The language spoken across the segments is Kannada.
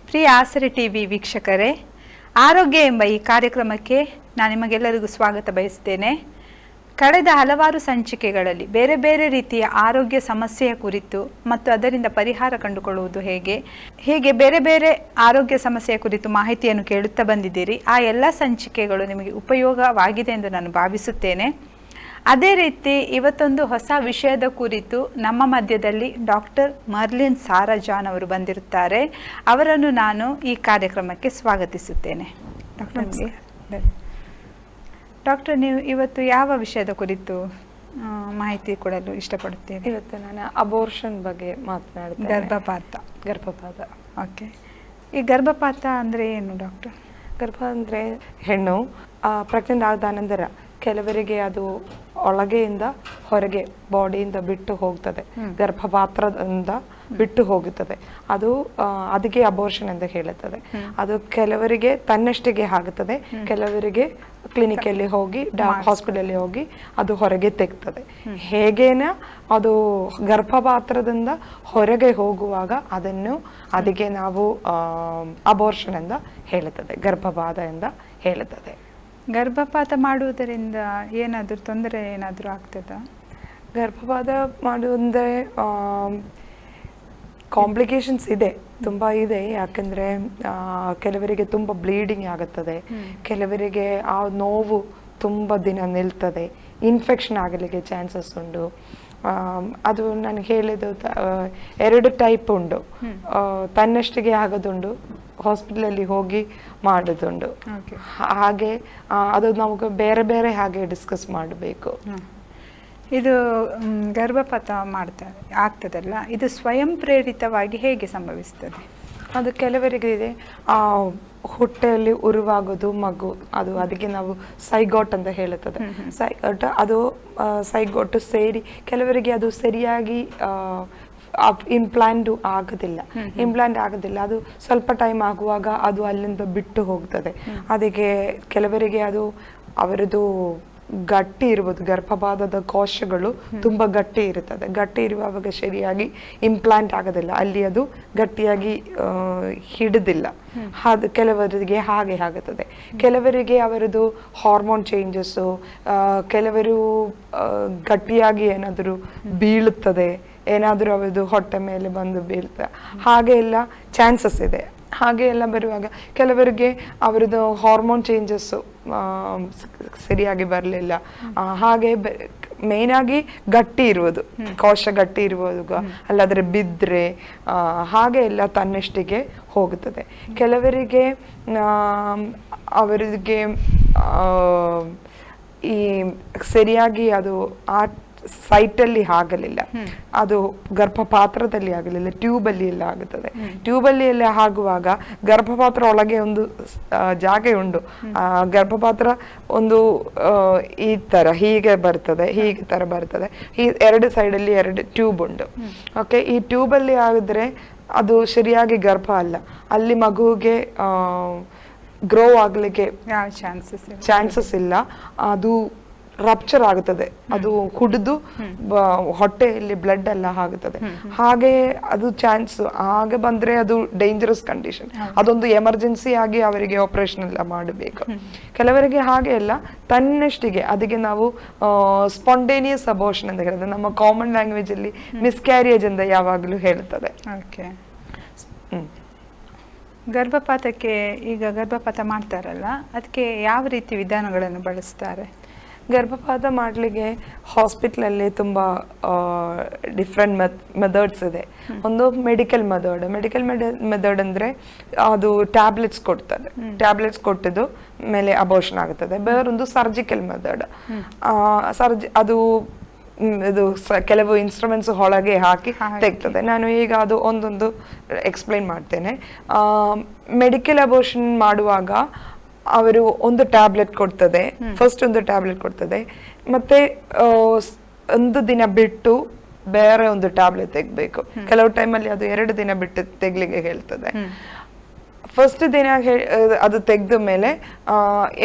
ಪ್ರಿಯ ಆಸರೆ ಟಿವಿ ವೀಕ್ಷಕರೇ, ಆರೋಗ್ಯ ಎಂಬ ಈ ಕಾರ್ಯಕ್ರಮಕ್ಕೆ ನಾನು ನಿಮಗೆಲ್ಲರಿಗೂ ಸ್ವಾಗತ ಬಯಸ್ತೇನೆ. ಕಳೆದ ಹಲವಾರು ಸಂಚಿಕೆಗಳಲ್ಲಿ ಬೇರೆ ಬೇರೆ ರೀತಿಯ ಆರೋಗ್ಯ ಸಮಸ್ಯೆಯ ಕುರಿತು ಮತ್ತು ಅದರಿಂದ ಪರಿಹಾರ ಕಂಡುಕೊಳ್ಳುವುದು ಹೇಗೆ ಬೇರೆ ಬೇರೆ ಆರೋಗ್ಯ ಸಮಸ್ಯೆಯ ಕುರಿತು ಮಾಹಿತಿಯನ್ನು ಕೇಳುತ್ತಾ ಬಂದಿದ್ದೀರಿ. ಆ ಎಲ್ಲ ಸಂಚಿಕೆಗಳು ನಿಮಗೆ ಉಪಯೋಗವಾಗಿದೆ ಎಂದು ನಾನು ಭಾವಿಸುತ್ತೇನೆ. ಅದೇ ರೀತಿ ಇವತ್ತೊಂದು ಹೊಸ ವಿಷಯದ ಕುರಿತು ನಮ್ಮ ಮಧ್ಯದಲ್ಲಿ ಡಾಕ್ಟರ್ ಮರ್ಲಿನ್ ಸಾರಾ ಜಾನ್ ಅವರು ಬಂದಿರುತ್ತಾರೆ. ಅವರನ್ನು ನಾನು ಈ ಕಾರ್ಯಕ್ರಮಕ್ಕೆ ಸ್ವಾಗತಿಸುತ್ತೇನೆ. ಡಾಕ್ಟರ್, ನೀವು ಇವತ್ತು ಯಾವ ವಿಷಯದ ಕುರಿತು ಮಾಹಿತಿ ಕೊಡಲು ಇಷ್ಟಪಡುತ್ತೇನೆ? ಇವತ್ತು ನಾನು ಅಬೋರ್ಷನ್ ಬಗ್ಗೆ ಮಾತನಾಡ್ತೇನೆ. ಗರ್ಭಪಾತ. ಓಕೆ. ಈ ಗರ್ಭಪಾತ ಅಂದರೆ ಏನು ಡಾಕ್ಟರ್? ಗರ್ಭ ಅಂದರೆ ಹೆಣ್ಣು ಪ್ರೆಗ್ನೆಂಟ್ ಆದ ನಂತರ ಕೆಲವರಿಗೆ ಅದು ಒಳಗೆಯಿಂದ ಹೊರಗೆ ಬಾಡಿಯಿಂದ ಬಿಟ್ಟು ಹೋಗ್ತದೆ, ಗರ್ಭಪಾತ್ರದಿಂದ ಬಿಟ್ಟು ಹೋಗುತ್ತದೆ. ಅದಕ್ಕೆ ಅಬೋರ್ಷನ್ ಎಂದು ಹೇಳುತ್ತದೆ. ಅದು ಕೆಲವರಿಗೆ ತನ್ನಷ್ಟಿಗೆ ಆಗುತ್ತದೆ, ಕೆಲವರಿಗೆ ಕ್ಲಿನಿಕಲ್ಲಿ ಹೋಗಿ ಹಾಸ್ಪಿಟಲಲ್ಲಿ ಹೋಗಿ ಅದು ಹೊರಗೆ ತೆಗ್ತದೆ. ಹೇಗೇನ ಅದು ಗರ್ಭಪಾತ್ರದಿಂದ ಹೊರಗೆ ಹೋಗುವಾಗ ಅದಕ್ಕೆ ನಾವು ಅಬೋರ್ಷನ್ ಎಂದು ಹೇಳುತ್ತದೆ, ಗರ್ಭಪಾತ ಎಂದು ಹೇಳುತ್ತದೆ. ಗರ್ಭಪಾತ ಮಾಡುವುದರಿಂದ ಏನಾದರೂ ತೊಂದರೆ ಏನಾದರೂ ಆಗ್ತದಾ? ಗರ್ಭಪಾತ ಮಾಡುವುದಂದರೆ ಕಾಂಪ್ಲಿಕೇಶನ್ಸ್ ಇದೆ, ತುಂಬ ಇದೆ. ಯಾಕಂದರೆ ಕೆಲವರಿಗೆ ತುಂಬ ಬ್ಲೀಡಿಂಗ್ ಆಗುತ್ತದೆ, ಕೆಲವರಿಗೆ ಆ ನೋವು ತುಂಬ ದಿನ ನಿಲ್ತದೆ, ಇನ್ಫೆಕ್ಷನ್ ಆಗಲಿಕ್ಕೆ ಚಾನ್ಸಸ್ ಉಂಟು. ಅದು ನನಗೆ ಹೇಳಿದ್ದು 2 ಟೈಪ್ ಉಂಟು. ತನ್ನಷ್ಟಿಗೆ ಆಗೋದುಂಟು, ಹಾಸ್ಪಿಟಲಲ್ಲಿ ಹೋಗಿ ಮಾಡೋದುಂಟು. ಹಾಗೆ ಅದು ನಮಗೆ ಬೇರೆ ಬೇರೆ ಹಾಗೆ ಡಿಸ್ಕಸ್ ಮಾಡಬೇಕು. ಇದು ಗರ್ಭಪಾತ ಆಗ್ತದಲ್ಲ, ಇದು ಸ್ವಯಂ ಪ್ರೇರಿತವಾಗಿ ಹೇಗೆ ಸಂಭವಿಸ್ತದೆ? ಅದು ಕೆಲವರಿಗೆ ಇದೆ, ಹೊಟ್ಟೆಯಲ್ಲಿ ಉರುವಾಗೋದು ಮಗು, ಅದಕ್ಕೆ ನಾವು ಸೈಗೋಟ್ ಅಂತ ಹೇಳುತ್ತದೆ. ಸೈಗೋಟ್ ಸೇರಿ ಕೆಲವರಿಗೆ ಅದು ಸರಿಯಾಗಿ ಇಂಪ್ಲಾಂಟ್ ಆಗೋದಿಲ್ಲ. ಅದು ಸ್ವಲ್ಪ ಟೈಮ್ ಆಗುವಾಗ ಅದು ಅಲ್ಲಿಂದ ಬಿಟ್ಟು ಹೋಗ್ತದೆ. ಅದಕ್ಕೆ ಕೆಲವರಿಗೆ ಅವರದು ಗಟ್ಟಿ ಇರ್ಬೋದು, ಗರ್ಭಪಾತದ ಕೋಶಗಳು ತುಂಬ ಗಟ್ಟಿ ಇರುತ್ತದೆ. ಗಟ್ಟಿ ಇರುವಾಗ ಸರಿಯಾಗಿ ಇಂಪ್ಲಾಂಟ್ ಆಗೋದಿಲ್ಲ, ಅಲ್ಲಿ ಅದು ಗಟ್ಟಿಯಾಗಿ ಹಿಡಿದಿಲ್ಲ. ಅದು ಕೆಲವರಿಗೆ ಹಾಗೆ ಆಗುತ್ತದೆ. ಕೆಲವರಿಗೆ ಅವರದು ಹಾರ್ಮೋನ್ ಚೇಂಜಸ್ಸು, ಕೆಲವರು ಗಟ್ಟಿಯಾಗಿ ಏನಾದರೂ ಬೀಳುತ್ತದೆ, ಏನಾದರೂ ಅವರದು ಹೊಟ್ಟೆ ಮೇಲೆ ಬಂದು ಬೀಳ್ತದೆ, ಹಾಗೆ ಎಲ್ಲ ಚಾನ್ಸಸ್ ಇದೆ. ಹಾಗೆ ಎಲ್ಲ ಬರುವಾಗ ಕೆಲವರಿಗೆ ಅವರದ್ದು ಹಾರ್ಮೋನ್ ಚೇಂಜಸ್ಸು ಸರಿಯಾಗಿ ಬರಲಿಲ್ಲ. ಹಾಗೆ ಮೇಯ್ನಾಗಿ ಗಟ್ಟಿ ಇರುವುದು, ಕೋಶ ಗಟ್ಟಿ ಇರುವಾಗ ಅಲ್ಲಾದರೆ ಬಿದ್ದರೆ ಹಾಗೆ ಎಲ್ಲ ತನ್ನಷ್ಟಿಗೆ ಹೋಗುತ್ತದೆ. ಕೆಲವರಿಗೆ ಅವರಿಗೆ ಈ ಸರಿಯಾಗಿ ಅದು ಸೈಟಲ್ಲಿ ಆಗಲಿಲ್ಲ, ಅದು ಗರ್ಭಪಾತ್ರದಲ್ಲಿ ಆಗಲಿಲ್ಲ, ಟ್ಯೂಬಲ್ಲಿ ಎಲ್ಲ ಆಗುತ್ತದೆ. ಟ್ಯೂಬಲ್ಲಿ ಎಲ್ಲ ಆಗುವಾಗ ಗರ್ಭಪಾತ್ರ ಒಳಗೆ ಒಂದು ಜಾಗ ಉಂಟು, ಗರ್ಭಪಾತ್ರ ಒಂದು ಈ ತರ ಹೀಗೆ ಬರ್ತದೆ, ಈ 2 ಸೈಡಲ್ಲಿ 2 ಟ್ಯೂಬ್ ಉಂಟು. ಓಕೆ, ಈ ಟ್ಯೂಬಲ್ಲಿ ಆಗಿದ್ರೆ ಅದು ಸರಿಯಾಗಿ ಗರ್ಭ ಅಲ್ಲ, ಅಲ್ಲಿ ಮಗುವಿಗೆ ಗ್ರೋ ಆಗ್ಲಿಕ್ಕೆ ಚಾನ್ಸಸ್ ಇಲ್ಲ. ಅದು ರಪ್ಚರ್ ಆಗುತ್ತದೆ, ಅದು ಕುಡಿದು ಹೊಟ್ಟೆಯಲ್ಲಿ ಬ್ಲಡ್ ಎಲ್ಲ ಆಗುತ್ತದೆ. ಹಾಗೆ ಅದು ಚಾನ್ಸ್ ಹಾಗೆ ಬಂದ್ರೆ ಅದು ಡೇಂಜರಸ್ ಕಂಡೀಷನ್, ಅದೊಂದು ಎಮರ್ಜೆನ್ಸಿ ಆಗಿ ಅವರಿಗೆ ಆಪರೇಷನ್ ಎಲ್ಲ ಮಾಡಬೇಕು. ಕೆಲವರಿಗೆ ಹಾಗೆ ಎಲ್ಲ ತನ್ನಷ್ಟಿಗೆ, ಅದಕ್ಕೆ ನಾವು ಸ್ಪಾಂಟೇನಿಯಸ್ ಅಬೋರ್ಷನ್ ಅಂತ ಹೇಳಿದ್ರೆ, ನಮ್ಮ ಕಾಮನ್ ಲ್ಯಾಂಗ್ವೇಜ್ ಅಲ್ಲಿ ಮಿಸ್ಕ್ಯಾರಿಯೇಜ್ ಅಂತ ಯಾವಾಗಲೂ ಹೇಳ್ತದೆ. ಗರ್ಭಪಾತಕ್ಕೆ ಈಗ ಗರ್ಭಪಾತ ಮಾಡ್ತಾರಲ್ಲ, ಅದಕ್ಕೆ ಯಾವ ರೀತಿ ವಿಧಾನಗಳನ್ನು ಬಳಸ್ತಾರೆ? ಗರ್ಭಪಾತ ಮಾಡಲಿಕ್ಕೆ ಹಾಸ್ಪಿಟ್ಲಲ್ಲಿ ತುಂಬ ಡಿಫ್ರೆಂಟ್ ಮೆಥಡ್ಸ್ ಇದೆ. ಒಂದು ಮೆಡಿಕಲ್ ಮೆಥಡ್ ಅಂದರೆ ಅದು ಟ್ಯಾಬ್ಲೆಟ್ಸ್ ಕೊಡ್ತಾರೆ, ಟ್ಯಾಬ್ಲೆಟ್ಸ್ ಕೊಟ್ಟಿದ್ದು ಮೇಲೆ ಅಬೋರ್ಷನ್ ಆಗುತ್ತದೆ. ಬೇರೊಂದು ಸರ್ಜಿಕಲ್ ಮೆಥಡ್, ಅದು ಕೆಲವು ಇನ್ಸ್ಟ್ರೂಮೆಂಟ್ಸ್ ಒಳಗೆ ಹಾಕಿ ತೆಗ್ತದೆ. ನಾನು ಈಗ ಅದು ಒಂದೊಂದು ಎಕ್ಸ್ಪ್ಲೈನ್ ಮಾಡ್ತೇನೆ. ಮೆಡಿಕಲ್ ಅಬೋರ್ಷನ್ ಮಾಡುವಾಗ ಅವರು ಒಂದು ಟ್ಯಾಬ್ಲೆಟ್ ಕೊಡ್ತದೆ, ಫಸ್ಟ್ ಒಂದು ಟ್ಯಾಬ್ಲೆಟ್ ಕೊಡ್ತದೆ, ಮತ್ತೆ 1 ದಿನ ಬಿಟ್ಟು ಬೇರೆ ಒಂದು ಟ್ಯಾಬ್ಲೆಟ್ ತೆಗ್ಬೇಕು. ಕೆಲವು ಟೈಮಲ್ಲಿ ಅದು 2 ದಿನ ಬಿಟ್ಟು ತೆಗ್ಲಿಕ್ಕೆ ಹೇಳ್ತದೆ. ಫಸ್ಟ್ ದಿನ ಅದು ತೆಗೆದ ಮೇಲೆ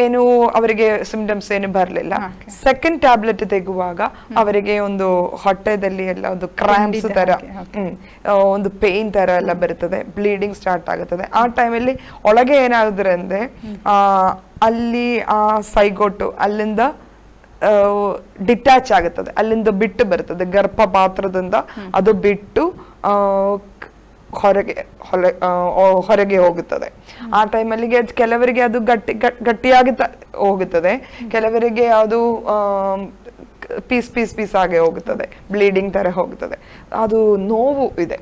ಏನು ಅವರಿಗೆ ಸಿಂಪ್ಟಮ್ಸ್ ಏನು ಬರಲಿಲ್ಲ. ಸೆಕೆಂಡ್ ಟ್ಯಾಬ್ಲೆಟ್ ತೆಗುವಾಗ ಅವರಿಗೆ ಒಂದು ಹೊಟ್ಟೆದಲ್ಲಿ ಎಲ್ಲ ಒಂದು ಕ್ರಾಂಪ್ಸ್ ತರ, ಒಂದು ಪೇನ್ ತರ ಎಲ್ಲ ಬರ್ತದೆ, ಬ್ಲೀಡಿಂಗ್ ಸ್ಟಾರ್ಟ್ ಆಗುತ್ತದೆ. ಆ ಟೈಮಲ್ಲಿ ಒಳಗೆ ಏನಾಗುತ್ತೆ ಅಂದ್ರೆ ಅಲ್ಲಿ ಆ ಸೈಗೋಟು ಅಲ್ಲಿಂದ ಡಿಟ್ಯಾಚ್ ಆಗುತ್ತದೆ, ಅಲ್ಲಿಂದ ಬಿಟ್ಟು ಬರ್ತದೆ, ಗರ್ಭಪಾತ್ರದಿಂದ ಅದು ಬಿಟ್ಟು ಹೊರಗೆ ಹೋಗುತ್ತದೆ. ಆ ಟೈಮಲ್ಲಿ ಕೆಲವರಿಗೆ ಅದು ಗಟ್ಟಿಯಾಗಿ ಹೋಗುತ್ತದೆ, ಕೆಲವರಿಗೆ ಅದು ಪೀಸ್ ಆಗಿ ಹೋಗುತ್ತದೆ, ಬ್ಲೀಡಿಂಗ್ ತರ ಹೋಗುತ್ತದೆ. ಅದು ನೋವಿದೆ,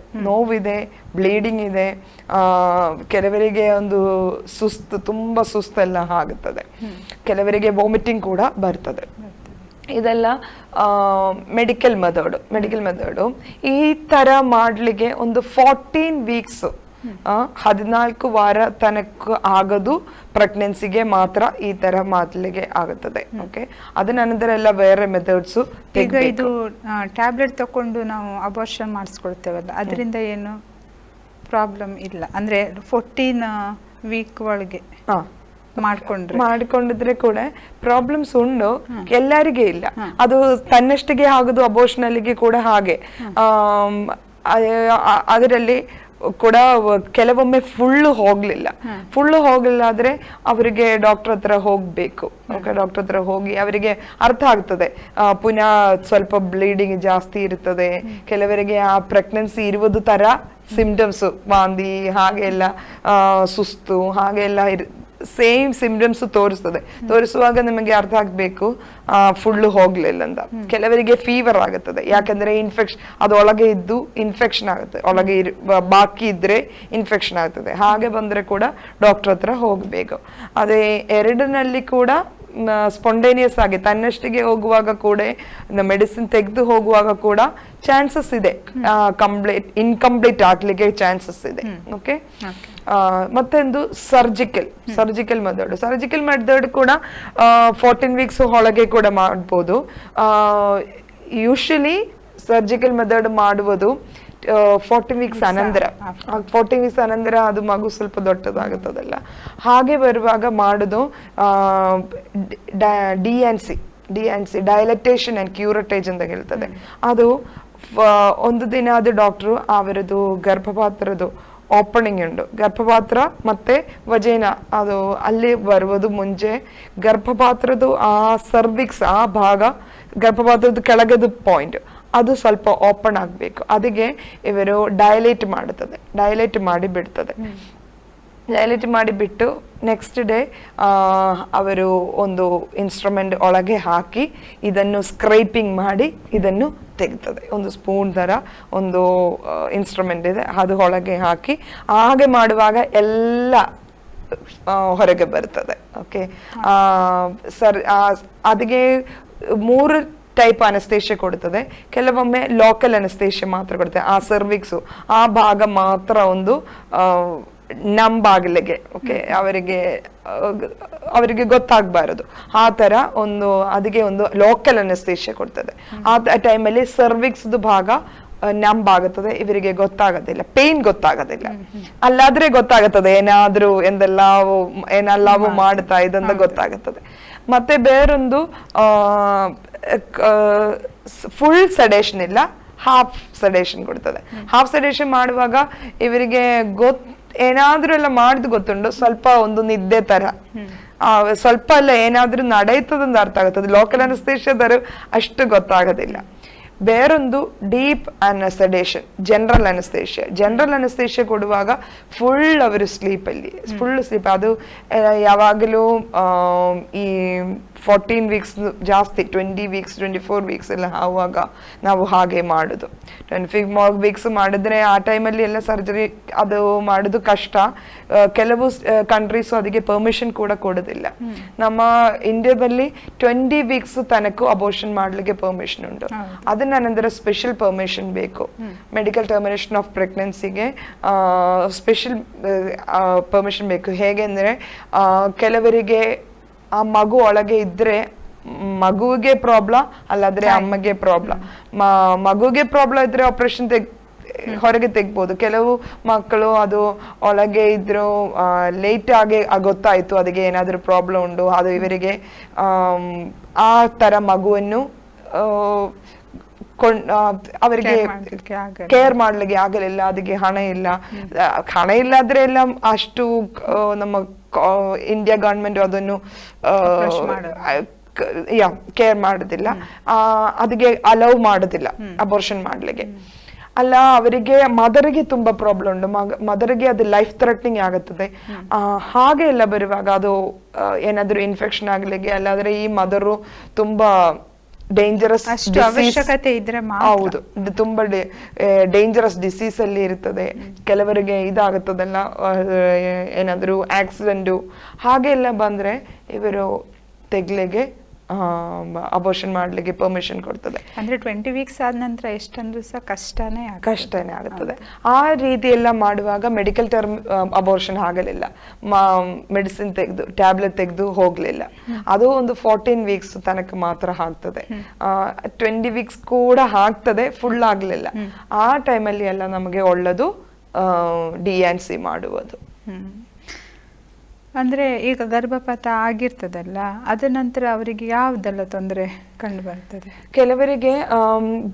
ಬ್ಲೀಡಿಂಗ್ ಇದೆ, ಕೆಲವರಿಗೆ ಒಂದು ತುಂಬಾ ಸುಸ್ತೆಲ್ಲ ಆಗುತ್ತದೆ, ಕೆಲವರಿಗೆ ವಾಮಿಟಿಂಗ್ ಕೂಡ ಬರ್ತದೆ. ಇದೆಲ್ಲ ಮೆಡಿಕಲ್ ಮೆಥಡು. ಈ ತರ ಮಾಡ್ಲಿಕ್ಕೆ ಒಂದು 14 ವೀಕ್ಸ್ 14 ವಾರ ತನಕ ಆಗದು ಪ್ರೆಗ್ನೆನ್ಸಿಗೆ ಮಾತ್ರ ಈ ತರ ಮಾಡ್ಲಿಕ್ಕೆ ಆಗುತ್ತದೆ. ಓಕೆ, ಅದ ನಂತರ ಎಲ್ಲ ಬೇರೆ ಮೆಥಡ್ಸ್. ಈಗ ಇದು ಟ್ಯಾಬ್ಲೆಟ್ ತಕೊಂಡು ನಾವು ಅಬಾರ್ಷನ್ ಮಾಡಿಸ್ಕೊಳ್ತೇವಲ್ಲ, ಅದರಿಂದ ಏನು ಪ್ರಾಬ್ಲಮ್ ಇಲ್ಲ ಅಂದ್ರೆ 14 ವೀಕ್ ಒಳಗೆ ಮಾಡ್ಕೊಂಡಿದ್ರೆ ಕೂಡ ಪ್ರಾಬ್ಲಮ್ಸ್ ಉಂಟು, ಎಲ್ಲರಿಗೆ ಇಲ್ಲ. ಅದು ತನ್ನಷ್ಟಿಗೆ ಆಗುದು ಅಬೋರ್ಷನಲ್ಲಿಗೆ ಕೂಡ ಹಾಗೆ. ಅದರಲ್ಲಿ ಕೂಡ ಕೆಲವೊಮ್ಮೆ ಫುಲ್ಲು ಹೋಗ್ಲಿಲ್ಲ ಆದ್ರೆ ಅವರಿಗೆ ಡಾಕ್ಟರ್ ಹತ್ರ ಹೋಗ್ಬೇಕು. ಡಾಕ್ಟರ್ ಹತ್ರ ಹೋಗಿ ಅವರಿಗೆ ಅರ್ಥ ಆಗ್ತದೆ, ಪುನಃ ಸ್ವಲ್ಪ ಬ್ಲೀಡಿಂಗ್ ಜಾಸ್ತಿ ಇರ್ತದೆ, ಕೆಲವರಿಗೆ ಆ ಪ್ರೆಗ್ನೆನ್ಸಿ ಇರುವುದು ತರ ಸಿಂಪ್ಟಮ್ಸ್, ವಾಂತಿ ಹಾಗೆಲ್ಲ, ಸುಸ್ತು ಹಾಗೆಲ್ಲ ಸೇಮ್ ಸಿಂಪ್ಟಮ್ಸ್ ತೋರಿಸುವಾಗ ನಿಮಗೆ ಅರ್ಥ ಆಗ್ಬೇಕು ಫುಲ್ಲು ಹೋಗ್ಲಿಲ್ಲ ಅಂತ. ಕೆಲವರಿಗೆ ಫೀವರ್ ಆಗುತ್ತದೆ, ಯಾಕಂದ್ರೆ ಅದು ಒಳಗೆ ಇದ್ದು ಇನ್ಫೆಕ್ಷನ್ ಆಗುತ್ತೆ, ಒಳಗೆ ಬಾಕಿ ಇದ್ರೆ ಇನ್ಫೆಕ್ಷನ್ ಆಗ್ತದೆ. ಹಾಗೆ ಬಂದ್ರೆ ಕೂಡ ಡಾಕ್ಟರ್ ಹತ್ರ ಹೋಗ್ಬೇಕು. ಅದೇ ಎರಡನಲ್ಲಿ ಕೂಡ ಸ್ಪಾಂಟೇನಿಯಸ್ ಆಗಿ ತನ್ನಷ್ಟಿಗೆ ಹೋಗುವಾಗ ಕೂಡ, ಮೆಡಿಸಿನ್ ತೆಗೆದು ಹೋಗುವಾಗ ಕೂಡ ಚಾನ್ಸಸ್ ಇದೆ, ಇನ್ಕಂಪ್ಲೀಟ್ ಆಗ್ಲಿಕ್ಕೆ ಚಾನ್ಸಸ್ ಇದೆ. ಓಕೆ, ಮತ್ತೊಂದು ಸರ್ಜಿಕಲ್ ಮೆಥಡ್ ಕೂಡ 14 ವೀಕ್ಸ್ ಒಳಗೆ ಕೂಡ ಮಾಡ್ಬೋದು. ಯೂಶಲಿ ಸರ್ಜಿಕಲ್ ಮೆಥಡ್ ಮಾಡುವುದು 14 ವೀಕ್ಸ್ ಅನಂತರ ಅದು ಮಗು ಸ್ವಲ್ಪ ದೊಡ್ಡದಾಗುತ್ತದಲ್ಲ, ಹಾಗೆ ಬರುವಾಗ ಮಾಡುದು DNC ಡೈಲಟೇಷನ್ ಅಂಡ್ ಕ್ಯೂರಟೇಜ್ ಅಂತ ಹೇಳ್ತದೆ. ಅದು ಒಂದು ದಿನ ಅದು ಡಾಕ್ಟ್ರು ಅವರದು ಗರ್ಭಪಾತ್ರದ ಓಪನಿಂಗ್ ಉಂಟು, ಗರ್ಭಪಾತ್ರ ಮತ್ತೆ ವಜೇನಾ ಅದು ಅಲ್ಲಿ ಬರುವುದು ಮುಂಚೆ ಗರ್ಭಪಾತ್ರದ ಆ ಸರ್ವಿಕ್ಸ್ ಆ ಭಾಗ, ಗರ್ಭಪಾತ್ರದ ಕೆಳಗದ ಪಾಯಿಂಟ್ ಅದು ಸ್ವಲ್ಪ ಓಪನ್ ಆಗ್ಬೇಕು. ಅದಕ್ಕೆ ಇವರು ಡೈಲೇಟ್ ಮಾಡಿ ಬಿಟ್ಟು ನೆಕ್ಸ್ಟ್ ಡೇ ಅವರು ಒಂದು ಇನ್ಸ್ಟ್ರೂಮೆಂಟ್ ಒಳಗೆ ಹಾಕಿ ಇದನ್ನು ಸ್ಕ್ರೈಪಿಂಗ್ ಮಾಡಿ ಇದನ್ನು ತೆಗ್ತದೆ. ಒಂದು ಸ್ಪೂನ್ ತರ ಒಂದು ಇನ್ಸ್ಟ್ರೂಮೆಂಟ್ ಇದೆ, ಅದು ಒಳಗೆ ಹಾಕಿ ಹಾಗೆ ಮಾಡುವಾಗ ಎಲ್ಲ ಹೊರಗೆ ಬರ್ತದೆ. ಓಕೆ, ಅದಕ್ಕೆ 3 ಟೈಪ್ ಅನಸ್ತೇಷಿಯಾ ಕೊಡ್ತದೆ. ಕೆಲವೊಮ್ಮೆ ಲೋಕಲ್ ಅನಸ್ತೇಷಿಯಾ ಮಾತ್ರ ಕೊಡ್ತದೆ, ಆ ಸರ್ವಿಕ್ಸು ಆ ಭಾಗ ಮಾತ್ರ ಒಂದು ನಂಬಾಗಲಿಗೆ. ಓಕೆ, ಅವರಿಗೆ ಗೊತ್ತಾಗಬಾರದು ಆ ತರ ಅದಕ್ಕೆ ಒಂದು ಲೋಕಲ್ ಅನಸ್ತೇಷಿಯಾ ಕೊಡ್ತದೆ. ಆ ಟೈಮಲ್ಲಿ ಸರ್ವಿಕ್ಸ್ ಭಾಗ ನಂಬಾಗುತ್ತದೆ, ಇವರಿಗೆ ಗೊತ್ತಾಗೋದಿಲ್ಲ, ಪೇನ್ ಗೊತ್ತಾಗೋದಿಲ್ಲ. ಅಲ್ಲಾದ್ರೆ ಗೊತ್ತಾಗುತ್ತದೆ ಏನೆಲ್ಲವೂ ಮಾಡ್ತಾ ಇದಂತ ಗೊತ್ತಾಗುತ್ತದೆ. ಮತ್ತೆ ಬೇರೊಂದು ಫುಲ್ ಸೆಡೇಷನ್ ಇಲ್ಲ, ಹಾಫ್ ಸೆಡೇಷನ್ ಕೊಡ್ತದೆ. ಹಾಫ್ ಸೆಡೇಷನ್ ಮಾಡುವಾಗ ಇವರಿಗೆ ಏನಾದ್ರೂ ಎಲ್ಲ ಮಾಡಿದ್ ಗೊತ್ತುಂಟು, ಸ್ವಲ್ಪ ಒಂದು ನಿದ್ದೆ ತರ, ಸ್ವಲ್ಪ ಎಲ್ಲ ಏನಾದ್ರೂ ನಡೆಯುತ್ತದಂತ ಅರ್ಥ ಆಗುತ್ತದೆ. ಲೋಕಲ್ ಅನಸ್ತೇಷಿಯಾದರು ಅಷ್ಟು ಗೊತ್ತಾಗೋದಿಲ್ಲ. ಬೇರೊಂದು ಡೀಪ್ ಸೆಡೇಷನ್, ಜನರಲ್ ಅನಸ್ತೇಷಿಯಾ ಕೊಡುವಾಗ ಫುಲ್ ಅವರು ಸ್ಲೀಪ್. ಅದು ಯಾವಾಗಲೂ ಈ 14 ವೀಕ್ಸ್ ಜಾಸ್ತಿ 20 ವೀಕ್ಸ್ 24 ವೀಕ್ಸ್ ಎಲ್ಲ ಆವಾಗ ನಾವು ಹಾಗೆ ಮಾಡುದು. 24 ವೀಕ್ಸ್ ಮಾಡಿದ್ರೆ ಆ ಟೈಮಲ್ಲಿ ಎಲ್ಲ ಸರ್ಜರಿ ಅದು ಮಾಡುದು ಕಷ್ಟ. ಕೆಲವು ಕಂಟ್ರೀಸು ಅದಕ್ಕೆ ಪರ್ಮಿಷನ್ ಕೂಡ ಕೊಡೋದಿಲ್ಲ. ನಮ್ಮ ಇಂಡಿಯಾದಲ್ಲಿ 20 ವೀಕ್ಸ್ ತನಕ ಅಬೋರ್ಷನ್ ಮಾಡ್ಲಿಕ್ಕೆ ಪರ್ಮಿಷನ್ ಉಂಟು. ಅದನ್ನ ನಂತರ ಸ್ಪೆಷಲ್ ಪರ್ಮಿಷನ್ ಬೇಕು. ಮೆಡಿಕಲ್ ಟರ್ಮಿನೇಷನ್ ಆಫ್ ಪ್ರೆಗ್ನೆನ್ಸಿಗೆ ಸ್ಪೆಷಲ್ ಪರ್ಮಿಷನ್ ಬೇಕು. ಹೇಗೆ ಅಂದ್ರೆ ಕೆಲವರಿಗೆ ಆ ಮಗು ಒಳಗೆ ಇದ್ರೆ ಮಗುವಿಗೆ ಪ್ರಾಬ್ಲಮ್, ಅಲ್ಲಾದ್ರೆ ಅಮ್ಮಗೆ ಪ್ರಾಬ್ಲಮ್. ಮಗುಗೆ ಪ್ರಾಬ್ಲಮ್ ಇದ್ರೆ ಆಪರೇಷನ್ ಹೊರಗೆ ತೆಗ್ಬೋದು. ಕೆಲವು ಮಕ್ಕಳು ಅದು ಒಳಗೆ ಇದ್ರು ಲೇಟ್ ಆಗಿ ಗೊತ್ತಾಯ್ತು ಅದಕ್ಕೆ ಏನಾದ್ರೂ ಪ್ರಾಬ್ಲಮ್ ಉಂಟು, ಅದು ಇವರಿಗೆ ಆ ತರ ಮಗುವನ್ನು ಅವರಿಗೆ ಕೇರ್ ಮಾಡ್ಲಿಕ್ಕೆ ಆಗಲಿಲ್ಲ, ಅದಕ್ಕೆ ಹಣ ಇಲ್ಲಾದ್ರೆ ಎಲ್ಲ ಅಷ್ಟು ನಮ್ಮ ಇಂಡಿಯಾ ಗವರ್ಮೆಂಟ್ ಅದನ್ನು ಕೇರ್ ಮಾಡುದಿಲ್ಲ, ಅದಕ್ಕೆ ಅಲೌ ಮಾಡುದಿಲ್ಲ ಅಬೋರ್ಷನ್ ಮಾಡ್ಲಿಕ್ಕೆ. ಅಲ್ಲ ಅವರಿಗೆ ಮದರಿಗೆ ತುಂಬಾ ಪ್ರಾಬ್ಲಮ್ ಉಂಟು, ಮದರಿಗೆ ಅದು ಲೈಫ್ ಥ್ರೆಟ್ನಿಂಗ್ ಆಗುತ್ತದೆ. ಹಾಗೆ ಎಲ್ಲ ಬರುವಾಗ ಅದು ಏನಾದ್ರೂ ಇನ್ಫೆಕ್ಷನ್ ಆಗ್ಲಿಕ್ಕೆ, ಅಲ್ಲಾದ್ರೆ ಈ ಮದರು ತುಂಬಾ ಡೇಂಜರಸ್ ಅವಶ್ಯಕತೆ ಇದ್ರೆ ಹೌದು, ತುಂಬಾ ಡೇಂಜರಸ್ ಡಿಸೀಸ್ ಅಲ್ಲಿ ಇರ್ತದೆ. ಕೆಲವರಿಗೆ ಇದಾಗುತ್ತದಲ್ಲ, ಏನಾದ್ರು ಆಕ್ಸಿಡೆಂಟು ಹಾಗೆ ಎಲ್ಲ ಬಂದ್ರೆ ಇವರು ತೆಗ್ಲಿಗೆ ಅಬೋರ್ಷನ್ ಮಾಡ್ಲಿಕ್ಕೆ ಪರ್ಮಿಷನ್ ಕೊಡ್ತದೆ. ಅಂದ್ರೆ 20 ವೀಕ್ಸ್ ಆದ ನಂತರ ಎಷ್ಟಂದ್ರೂ ಸಹ ಕಷ್ಟನೇ ಆಗುತ್ತದೆ. ಆ ರೀತಿ ಎಲ್ಲ ಮಾಡುವಾಗ ಮೆಡಿಕಲ್ ಟರ್ಮ್ ಅಬೋರ್ಷನ್ ಆಗಲಿಲ್ಲ, ಮೆಡಿಸಿನ್ ತೆಗೆದು ಟ್ಯಾಬ್ಲೆಟ್ ತೆಗೆದು ಹೋಗ್ಲಿಲ್ಲ. ಅದು ಒಂದು 14 ವೀಕ್ಸ್ ತನಕ ಮಾತ್ರ ಆಗ್ತದೆ. 20 ವೀಕ್ಸ್ ಕೂಡ ಆಗ್ತದೆ, ಫುಲ್ ಆಗ್ಲಿಲ್ಲ. ಆ ಟೈಮಲ್ಲಿ ಎಲ್ಲ ನಮಗೆ ಒಳ್ಳೆದು DNC ಮಾಡುವುದು. ಅಂದ್ರೆ ಈಗ ಗರ್ಭಪಾತ ಆಗಿರ್ತದಲ್ಲ, ಅದ ನಂತರ ಅವರಿಗೆ ಯಾವುದೆಲ್ಲ ತೊಂದರೆ ಕಂಡು ಬರ್ತದೆ? ಕೆಲವರಿಗೆ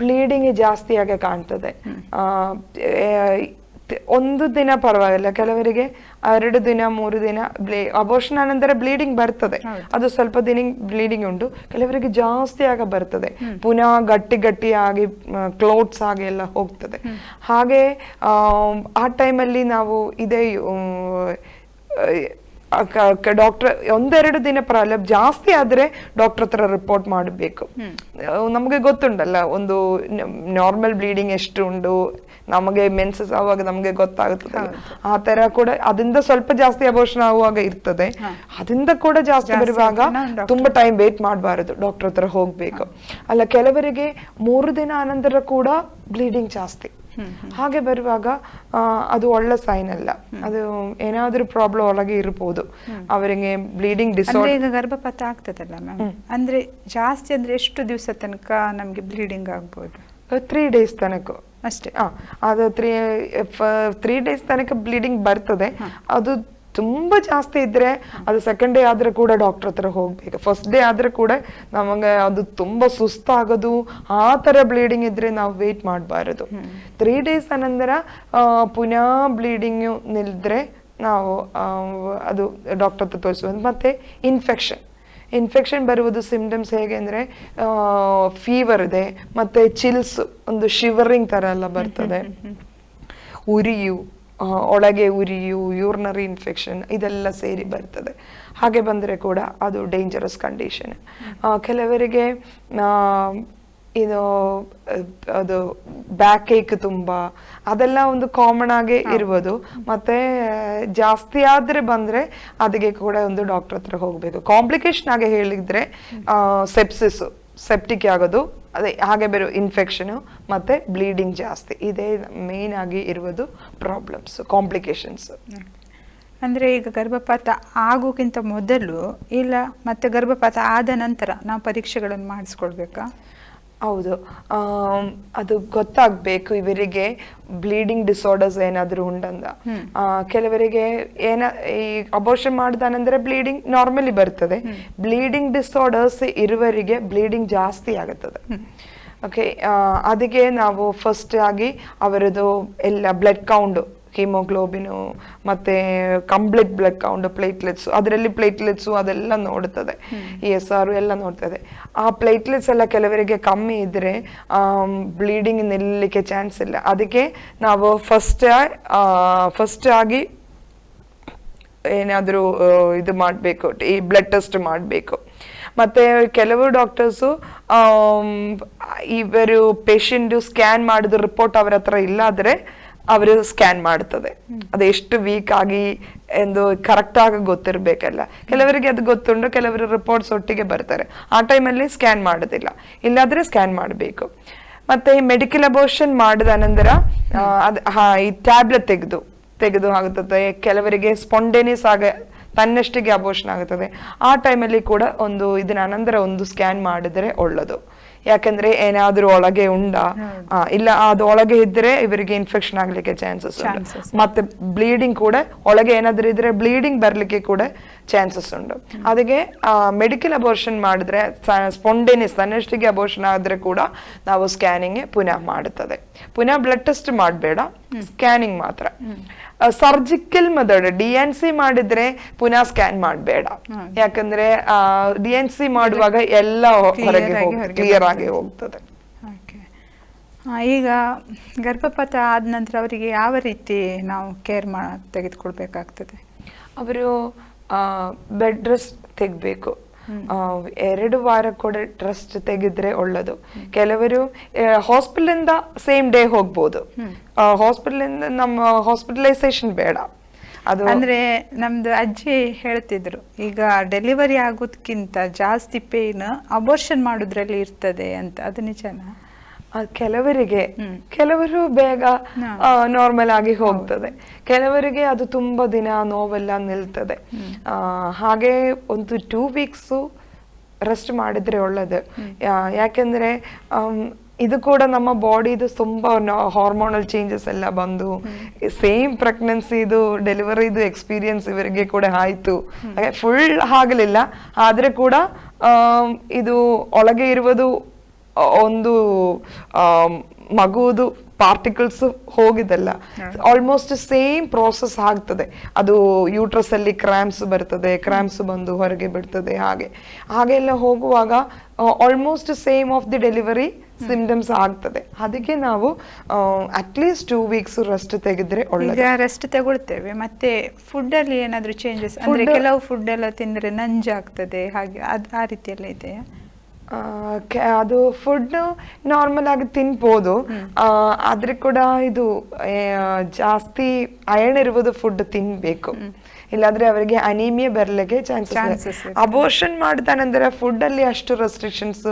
ಬ್ಲೀಡಿಂಗ್ ಜಾಸ್ತಿಯಾಗಿ ಕಾಣ್ತದೆ. ಒಂದು ದಿನ ಪರವಾಗಿಲ್ಲ, ಕೆಲವರಿಗೆ 2 ದಿನ 3 ದಿನ ಅಬೋರ್ಷನ್ ನಂತರ ಬ್ಲೀಡಿಂಗ್ ಬರ್ತದೆ. ಅದು ಸ್ವಲ್ಪ ದಿನ ಬ್ಲೀಡಿಂಗ್ ಉಂಟು. ಕೆಲವರಿಗೆ ಜಾಸ್ತಿ ಆಗ ಬರ್ತದೆ, ಪುನಃ ಗಟ್ಟಿಯಾಗಿ ಕ್ಲೋಟ್ಸ್ ಆಗಿ ಎಲ್ಲ ಹೋಗ್ತದೆ. ಹಾಗೆ ಆ ಟೈಮಲ್ಲಿ ನಾವು ಇದೇ ಡಾಕ್ಟರ್ 1-2 ದಿನ ಪರವಾಗಿಲ್ಲ, ಜಾಸ್ತಿ ಆದ್ರೆ ಡಾಕ್ಟರ್ ಹತ್ರ ರಿಪೋರ್ಟ್ ಮಾಡಬೇಕು. ನಮಗೆ ಗೊತ್ತುಂಟಲ್ಲ ಒಂದು ನಾರ್ಮಲ್ ಬ್ಲೀಡಿಂಗ್ ಎಷ್ಟು ಉಂಟು, ನಮಗೆ ಮೆನ್ಸಸ್ ಆಗುವಾಗ ನಮಗೆ ಗೊತ್ತಾಗುತ್ತದೆ. ಆ ತರ ಕೂಡ ಅದರಿಂದ ಸ್ವಲ್ಪ ಜಾಸ್ತಿ ಅಬೋರ್ಷನ್ ಆಗುವಾಗ ಇರ್ತದೆ. ಅದರಿಂದ ಕೂಡ ಜಾಸ್ತಿ ಬರುವಾಗ ತುಂಬಾ ಟೈಮ್ ವೇಟ್ ಮಾಡಬಾರದು, ಡಾಕ್ಟರ್ ಹತ್ರ ಹೋಗ್ಬೇಕು. ಅಲ್ಲ ಕೆಲವರಿಗೆ 3 ದಿನ ಆನಂತರ ಕೂಡ ಬ್ಲೀಡಿಂಗ್ ಜಾಸ್ತಿ. ಹಾಗೆ ಬರುವಾಗ ಅದು ಒಳ್ಳೆ ಸೈನ್ ಅಲ್ಲ, ಅದು ಏನಾದ್ರೂ ಪ್ರಾಬ್ಲಮ್ ಒಳಗೆ ಇರಬಹುದು ಅವರಿಗೆ. ಬ್ಲೀಡಿಂಗ್ ಡಿಸಾರ್ಡರ್ ಈಗ ಗರ್ಭಪಾತ ಆಗ್ತದಲ್ಲ ಮ್ಯಾಮ್, ಅಂದ್ರೆ ಜಾಸ್ತಿ ಅಂದ್ರೆ ಎಷ್ಟು ದಿವಸ ತನಕ ನಮ್ಗೆ ಬ್ಲೀಡಿಂಗ್ ಆಗ್ಬೋದು? 3 ಡೇಸ್ ತನಕ ಅಷ್ಟೇ. ಅದು 3 ಡೇಸ್ ತನಕ ಬ್ಲೀಡಿಂಗ್ ಬರ್ತದೆ. ಅದು ತುಂಬಾ ಜಾಸ್ತಿ ಇದ್ರೆ ಅದು ಸೆಕೆಂಡ್ ಡೇ ಆದ್ರೆ ಕೂಡ ಡಾಕ್ಟರ್ ಹತ್ರ ಹೋಗ್ಬೇಕು. ಫಸ್ಟ್ ಡೇ ಆದ್ರೆ ಕೂಡ ನಮಗೆ ಅದು ತುಂಬಾ ಸುಸ್ತಾಗೋದು, ಆ ತರ ಬ್ಲೀಡಿಂಗ್ ಇದ್ರೆ ನಾವು ವೇಟ್ ಮಾಡಬಾರದು. 3 ಡೇಸ್ ಅನಂತರ ಪುನಃ ಬ್ಲೀಡಿಂಗ್ ನಿಲ್ದ್ರೆ ನಾವು ಅದು ಡಾಕ್ಟರ್ ಹತ್ರ ತೋರಿಸುವುದು. ಮತ್ತೆ ಇನ್ಫೆಕ್ಷನ್ ಬರುವುದು ಸಿಂಪ್ಟಮ್ಸ್ ಹೇಗೆ ಅಂದ್ರೆ ಫೀವರ್ ಇದೆ, ಮತ್ತೆ ಚಿಲ್ಸ್, ಒಂದು ಶಿವರಿಂಗ್ ತರ ಎಲ್ಲ ಬರ್ತದೆ, ಒಳಗೆ ಉರಿಯು, ಯೂರಿನರಿ ಇನ್ಫೆಕ್ಷನ್ ಇದೆಲ್ಲ ಸೇರಿ ಬರ್ತದೆ. ಹಾಗೆ ಬಂದರೆ ಕೂಡ ಅದು ಡೇಂಜರಸ್ ಕಂಡೀಷನ್. ಕೆಲವರಿಗೆ ಇದು ಅದು ಬ್ಯಾಕ್ ಏಕ್ ತುಂಬಾ, ಅದೆಲ್ಲ ಒಂದು ಕಾಮನ್ ಆಗಿ ಇರ್ಬೋದು. ಮತ್ತೆ ಜಾಸ್ತಿ ಆದ್ರೆ ಬಂದ್ರೆ ಅದಕ್ಕೆ ಕೂಡ ಒಂದು ಡಾಕ್ಟರ್ ಹತ್ರ ಹೋಗ್ಬೇಕು. ಕಾಂಪ್ಲಿಕೇಶನ್ ಆಗಿ ಹೇಳಿದ್ರೆ ಸೆಪ್ಟಿಕ್ ಆಗೋದು, ಅದೇ ಹಾಗೆ ಬರೋ ಇನ್ಫೆಕ್ಷನ್ ಮತ್ತೆ ಬ್ಲೀಡಿಂಗ್ ಜಾಸ್ತಿ, ಇದೇ ಮೇನ್ ಆಗಿ ಇರುವುದು ಪ್ರಾಬ್ಲಮ್ಸ್, ಕಾಂಪ್ಲಿಕೇಶನ್ಸ್. ಅಂದ್ರೆ ಈಗ ಗರ್ಭಪಾತ ಆಗೋಕ್ಕಿಂತ ಮೊದಲು ಇಲ್ಲ ಮತ್ತೆ ಗರ್ಭಪಾತ ಆದ ನಂತರ ನಾವು ಪರೀಕ್ಷೆಗಳನ್ನು ಮಾಡಿಸ್ಕೊಳ್ಬೇಕಾ? ಹೌದು, ಅದು ಗೊತ್ತಾಗ್ಬೇಕು ಇವರಿಗೆ ಬ್ಲೀಡಿಂಗ್ ಡಿಸಾರ್ಡರ್ಸ್ ಏನಾದ್ರು ಉಂಟಂದ. ಕೆಲವರಿಗೆ ಈ ಅಬೋರ್ಷನ್ ಮಾಡಿದಾನಂದ್ರೆ ಬ್ಲೀಡಿಂಗ್ ನಾರ್ಮಲಿ ಬರ್ತದೆ. ಬ್ಲೀಡಿಂಗ್ ಡಿಸಾರ್ಡರ್ಸ್ ಇರುವವರಿಗೆ ಬ್ಲೀಡಿಂಗ್ ಜಾಸ್ತಿ ಆಗುತ್ತದೆ. ಓಕೆ, ಅದಕ್ಕೆ ನಾವು ಫಸ್ಟ್ ಆಗಿ ಅವರದು ಎಲ್ಲ ಬ್ಲಡ್ ಕೌಂಟ್, ಹಿಮೋಗ್ಲೋಬಿನು ಮತ್ತೆ ಕಂಪ್ಲೀಟ್ ಬ್ಲಡ್ ಕೌಂಟ್, ಪ್ಲೇಟ್ಲೆಟ್ಸ್, ಅದರಲ್ಲಿ ಪ್ಲೇಟ್ಲೆಟ್ಸು ಅದೆಲ್ಲ ನೋಡುತ್ತದೆ, ESR ಎಲ್ಲ ನೋಡ್ತದೆ. ಆ ಪ್ಲೇಟ್ಲೆಟ್ಸ್ ಎಲ್ಲ ಕೆಲವರಿಗೆ ಕಮ್ಮಿ ಇದ್ರೆ ಬ್ಲೀಡಿಂಗ್ ನಿಲ್ಲಲಿಕ್ಕೆ ಚಾನ್ಸ್ ಇಲ್ಲ. ಅದಕ್ಕೆ ನಾವು ಫಸ್ಟ್ ಆಗಿ ಏನಾದರೂ ಇದು ಮಾಡಬೇಕು, ಈ ಬ್ಲಡ್ ಟೆಸ್ಟ್ ಮಾಡಬೇಕು. ಮತ್ತೆ ಕೆಲವು ಡಾಕ್ಟರ್ಸು ಇವರು ಪೇಷಂಟ್ ಸ್ಕ್ಯಾನ್ ಮಾಡಿದ ರಿಪೋರ್ಟ್ ಅವರ ಹತ್ರ ಇಲ್ಲ ಆದ್ರೆ ಅವರು ಸ್ಕ್ಯಾನ್ ಮಾಡ್ತದೆ. ಅದು ಎಷ್ಟು ವೀಕ್ ಆಗಿ ಎಂದು ಕರೆಕ್ಟ್ ಆಗಿ ಗೊತ್ತಿರ್ಬೇಕಲ್ಲ. ಕೆಲವರಿಗೆ ಅದು ಗೊತ್ತುಂಟು, ಕೆಲವರು ರಿಪೋರ್ಟ್ಸ್ ಒಟ್ಟಿಗೆ ಬರ್ತಾರೆ, ಆ ಟೈಮಲ್ಲಿ ಸ್ಕ್ಯಾನ್ ಮಾಡೋದಿಲ್ಲ, ಇಲ್ಲಾದ್ರೆ ಸ್ಕ್ಯಾನ್ ಮಾಡಬೇಕು. ಮತ್ತೆ ಮೆಡಿಕಲ್ ಅಬೋರ್ಷನ್ ಮಾಡಿದ ನಂತರ ಈ ಟ್ಯಾಬ್ಲೆಟ್ ತೆಗೆದು ಆಗುತ್ತದೆ. ಕೆಲವರಿಗೆ ಸ್ಪಾಂಟೇನಿಯಸ್ ತನ್ನಷ್ಟಿಗೆ ಅಬೋರ್ಷನ್ ಆಗುತ್ತದೆ. ಆ ಟೈಮಲ್ಲಿ ಕೂಡ ಇದರ ನಂತರ ಒಂದು ಸ್ಕ್ಯಾನ್ ಮಾಡಿದರೆ ಒಳ್ಳೆದು. ಯಾಕಂದ್ರೆ ಏನಾದ್ರೂ ಒಳಗೆ ಉಂಡಾ, ಇಲ್ಲ ಅದು ಒಳಗೆ ಇದ್ರೆ ಇವರಿಗೆ ಇನ್ಫೆಕ್ಷನ್ ಆಗ್ಲಿಕ್ಕೆ ಚಾನ್ಸಸ್ ಉಂಟು. ಮತ್ತೆ ಬ್ಲೀಡಿಂಗ್ ಕೂಡ ಒಳಗೆ ಏನಾದ್ರೂ ಇದ್ರೆ ಬ್ಲೀಡಿಂಗ್ ಬರ್ಲಿಕ್ಕೆ ಕೂಡ ಚಾನ್ಸಸ್ ಉಂಟು. ಅದಕ್ಕೆ ಮೆಡಿಕಲ್ ಅಬೋರ್ಷನ್ ಮಾಡಿದ್ರೆ, ಸ್ಪಾಂಟೇನಿಯಸ್ ತನ್ನಷ್ಟಿಗೆ ಅಬೋರ್ಷನ್ ಆದ್ರೆ ಕೂಡ ನಾವು ಸ್ಕ್ಯಾನಿಂಗ್ ಪುನಃ ಮಾಡುತ್ತದೆ. ಪುನಃ ಬ್ಲಡ್ ಟೆಸ್ಟ್ ಮಾಡಬೇಡ, ಸ್ಕ್ಯಾನಿಂಗ್ ಮಾತ್ರ. ಸರ್ಜಿಕಲ್ ಮೆಥಡ್ DNC ಮಾಡಿದ್ರೆ ಪುನಃ ಸ್ಕ್ಯಾನ್ ಮಾಡಬೇಡ, ಯಾಕಂದ್ರೆ DNC ಮಾಡುವಾಗ ಎಲ್ಲ ಹೊರಗೆ ಕ್ಲಿಯರ್ ಆಗಿ ಹೋಗ್ತದೆ. ಈಗ ಗರ್ಭಪಾತ ಆದ ನಂತರ ಅವರಿಗೆ ಯಾವ ರೀತಿ ನಾವು ಕೇರ್ ತೆಗೆದುಕೊಳ್ಬೇಕಾಗ್ತದೆ? ಅವರು ಬೆಡ್ ರೆಸ್ಟ್ ತೆಗಬೇಕು. 2 ವಾರ ಕೂಡ ರೆಸ್ಟ್ ತೆಗೆದ್ರೆ ಒಳ್ಳೇದು. ಕೆಲವರು ಹಾಸ್ಪಿಟಲ್ ಇಂದ ಸೇಮ್ ಡೇ ಹೋಗ್ಬೋದು, ಹಾಸ್ಪಿಟಲ್ ಇಂದ ನಮ್ಮ ಹಾಸ್ಪಿಟಲೈಸೇಷನ್ ಬೇಡ. ಅದು ಅಂದ್ರೆ ನಮ್ದು ಅಜ್ಜಿ ಹೇಳ್ತಿದ್ರು, ಈಗ ಡೆಲಿವರಿ ಆಗೋದಕ್ಕಿಂತ ಜಾಸ್ತಿ ಪೇನ್ ಅಬೋರ್ಷನ್ ಮಾಡೋದ್ರಲ್ಲಿ ಇರ್ತದೆ ಅಂತ. ಅದು ನಿಜನಾ? ಕೆಲವರಿಗೆ, ಕೆಲವರು ಬೇಗ ನಾರ್ಮಲ್ ಆಗಿ ಹೋಗ್ತದೆ, ಕೆಲವರಿಗೆ ಅದು ತುಂಬಾ ದಿನ ನೋವೆಲ್ಲ ನಿಲ್ತದೆ. ಹಾಗೆ ಒಂದು 2 ವೀಕ್ಸ್ ರೆಸ್ಟ್ ಮಾಡಿದ್ರೆ ಒಳ್ಳೇದು. ಯಾಕೆಂದ್ರೆ ಇದು ಕೂಡ ನಮ್ಮ ಬಾಡಿದು ತುಂಬಾ ಹಾರ್ಮೋನಲ್ ಚೇಂಜಸ್ ಎಲ್ಲ ಬಂದು ಸೇಮ್ ಪ್ರೆಗ್ನೆನ್ಸಿದು ಡೆಲಿವರಿದು ಎಕ್ಸ್ಪೀರಿಯನ್ಸ್ ಇವರಿಗೆ ಕೂಡ ಆಯ್ತು. ಫುಲ್ ಆಗಲಿಲ್ಲ, ಆದ್ರೆ ಕೂಡ ಇದು ಒಳಗೆ ಇರುವುದು ಒಂದು ಮಗುವುದು ಪಾರ್ಟಿಕಲ್ಸ್ ಹೋಗಿದೆಲ್ಲ ಆಲ್ಮೋಸ್ಟ್ ಸೇಮ್ ಪ್ರೋಸೆಸ್ ಆಗ್ತದೆ. ಅದು ಯೂಟ್ರಸ್ ಅಲ್ಲಿ ಕ್ರಾಂಪ್ಸ್ ಬರ್ತದೆ, ಕ್ರಾಂಪ್ಸ್ ಬಂದು ಹೊರಗೆ ಬಿಡ್ತದೆ. ಹಾಗೆಲ್ಲ ಹೋಗುವಾಗ almost same of the delivery symptoms ಆಗ್ತದೆ. ಅದಕ್ಕೆ ನಾವು ಅಟ್ಲೀಸ್ಟ್ 2 ವೀಕ್ಸ್ ರೆಸ್ಟ್ ತೆಗೆದ್ರೆ ಒಳ್ಳೆ. ರೆಸ್ಟ್ ತಗೊಳ್ತೇವೆ, ಮತ್ತೆ ಫುಡ್ ಅಲ್ಲಿ ಏನಾದ್ರೂ ಚೇಂಜಸ್? ಅಂದ್ರೆ ಕೆಲವು ಫುಡ್ ಎಲ್ಲ ತಿಂದ್ರೆ ನಂಜಾಗ್ತದೆ, ಹಾಗೆ ಆ ರೀತಿ ಎಲ್ಲ ಇದೆಯಾ? ಅದು ಫುಡ್ ನಾರ್ಮಲ್ ಆಗಿ ತಿನ್ಬೋದು, ಆದ್ರೆ ಕೂಡ ಇದು ಜಾಸ್ತಿ ಅಯರ್ನ್ ಇರುವುದು ಫುಡ್ ತಿನ್ಬೇಕು, ಇಲ್ಲಾಂದ್ರೆ ಅವರಿಗೆ ಅನಿಮಿಯಾ ಬರ್ಲಿಕ್ಕೆ ಚಾನ್ಸಸ್. ಅಬೋರ್ಷನ್ ಮಾಡ್ತಾನಂದ್ರೆ ಫುಡ್ ಅಲ್ಲಿ ಅಷ್ಟು ರೆಸ್ಟ್ರಿಕ್ಷನ್ಸ್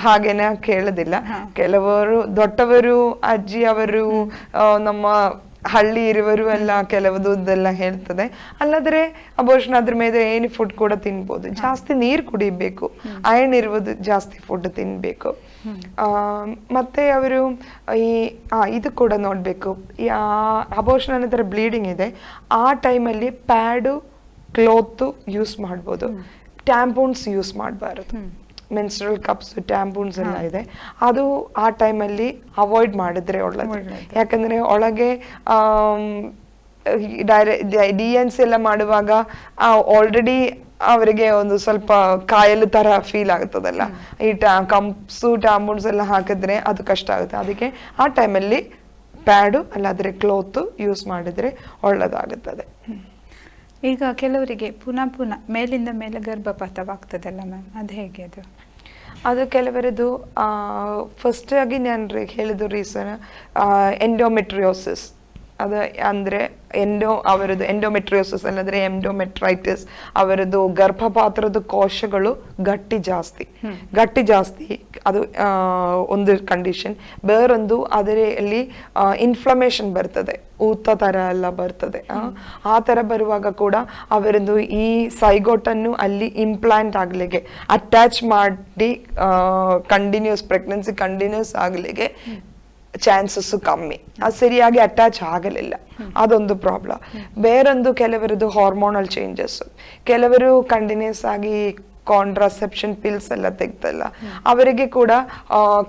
ಹಾಗೇನ ಕೇಳೋದಿಲ್ಲ. ಕೆಲವರು ದೊಡ್ಡವರು, ಅಜ್ಜಿ ಅವರು, ನಮ್ಮ ಹಳ್ಳಿ ಇರುವರು ಎಲ್ಲ ಕೆಲವುದೆಲ್ಲ ಹೇಳ್ತದೆ. ಅಲ್ಲಾದ್ರೆ ಅಬೋರ್ಷನ್ ಅದ್ರ ಮೇಲೆ ಏನು ಫುಡ್ ಕೂಡ ತಿನ್ಬೋದು. ಜಾಸ್ತಿ ನೀರು ಕುಡಿಬೇಕು, ಅಯರ್ನ್ ಇರುವುದು ಜಾಸ್ತಿ ಫುಡ್ ತಿನ್ಬೇಕು. ಮತ್ತೆ ಅವರು ಇದು ಕೂಡ ನೋಡ್ಬೇಕು, ಅಬೋರ್ಷನ್ ಅನ್ನೋದ್ರ ಬ್ಲೀಡಿಂಗ್ ಇದೆ, ಆ ಟೈಮಲ್ಲಿ ಪ್ಯಾಡು, ಕ್ಲೋತ್ ಯೂಸ್ ಮಾಡ್ಬೋದು, ಟ್ಯಾಂಪೂನ್ಸ್ ಯೂಸ್ ಮಾಡಬಾರದು. ಮೆನ್ಸ್ಟ್ರಲ್ ಕಪ್ಸ್, ಟ್ಯಾಂಪೂನ್ಸ್ ಎಲ್ಲ ಇದೆ, ಅದು ಆ ಟೈಮಲ್ಲಿ ಅವಾಯ್ಡ್ ಮಾಡಿದ್ರೆ ಒಳ್ಳೆದು. ಯಾಕಂದ್ರೆ ಒಳಗೆ DNC ಎಲ್ಲ ಮಾಡುವಾಗ ಆಲ್ರೆಡಿ ಅವರಿಗೆ ಒಂದು ಸ್ವಲ್ಪ ಕಾಯಲು ತರ ಫೀಲ್ ಆಗ್ತದಲ್ಲ, ಈ ಕಪ್ಸು ಟ್ಯಾಂಪೂನ್ಸ್ ಎಲ್ಲ ಹಾಕಿದ್ರೆ ಅದು ಕಷ್ಟ ಆಗುತ್ತೆ. ಅದಕ್ಕೆ ಆ ಟೈಮಲ್ಲಿ ಪ್ಯಾಡು ಅಲ್ಲಾದ್ರೆ ಕ್ಲೋತ್ ಯೂಸ್ ಮಾಡಿದ್ರೆ ಒಳ್ಳೆದಾಗುತ್ತದೆ. ಈಗ ಕೆಲವರಿಗೆ ಪುನಃ ಮೇಲಿಂದ ಮೇಲೆ ಗರ್ಭಪಾತವಾಗ್ತದಲ್ಲ ಮ್ಯಾಮ್, ಅದು ಹೇಗೆ? ಅದು ಕೆಲವರದು ಫಸ್ಟ್ ಆಗಿ ನಾನು ಹೇಳಿದ ರೀಸನ್ ಎಂಡೋಮೆಟ್ರಿಯೋಸಿಸ್. ಅದು ಅಂದ್ರೆ ಅವರದ್ದು ಎಂಡೋಮೆಟ್ರಿಯೋಸಿಸ್ ಅಲ್ಲದ್ರೆ ಎಂಡೋಮೆಟ್ರೈಟಿಸ್, ಅವರದ್ದು ಗರ್ಭಪಾತ್ರದ ಕೋಶಗಳು ಗಟ್ಟಿ ಜಾಸ್ತಿ, ಅದು ಒಂದು ಕಂಡೀಷನ್. ಬೇರೊಂದು ಅದರಲ್ಲಿ ಇನ್ಫ್ಲಮೇಷನ್ ಬರ್ತದೆ, ಊತ ತರ ಎಲ್ಲ ಬರ್ತದೆ. ಆ ತರ ಬರುವಾಗ ಕೂಡ ಅವರದ್ದು ಈ ಸೈಗೋಟನ್ನು ಅಲ್ಲಿ ಇಂಪ್ಲಾಂಟ್ ಆಗ್ಲಿಕ್ಕೆ, ಅಟ್ಯಾಚ್ ಮಾಡಿ ಪ್ರೆಗ್ನೆನ್ಸಿ ಕಂಟಿನ್ಯೂಸ್ ಆಗ್ಲಿಕ್ಕೆ ಚಾನ್ಸಸ್ ಕಮ್ಮಿ. ಅದು ಸರಿಯಾಗಿ ಅಟ್ಯಾಚ್ ಆಗಲಿಲ್ಲ, ಅದೊಂದು ಪ್ರಾಬ್ಲಮ್. ಬೇರೊಂದು ಕೆಲವರದ್ದು ಹಾರ್ಮೋನಲ್ ಚೇಂಜಸ್, ಕೆಲವರು ಕಂಟಿನ್ಯೂಸ್ ಆಗಿ ಕಾಂಟ್ರಾಸೆಪ್ಷನ್ ಪಿಲ್ಸ್ ಎಲ್ಲ ತೆಗ್ದಲ್ಲ, ಅವರಿಗೆ ಕೂಡ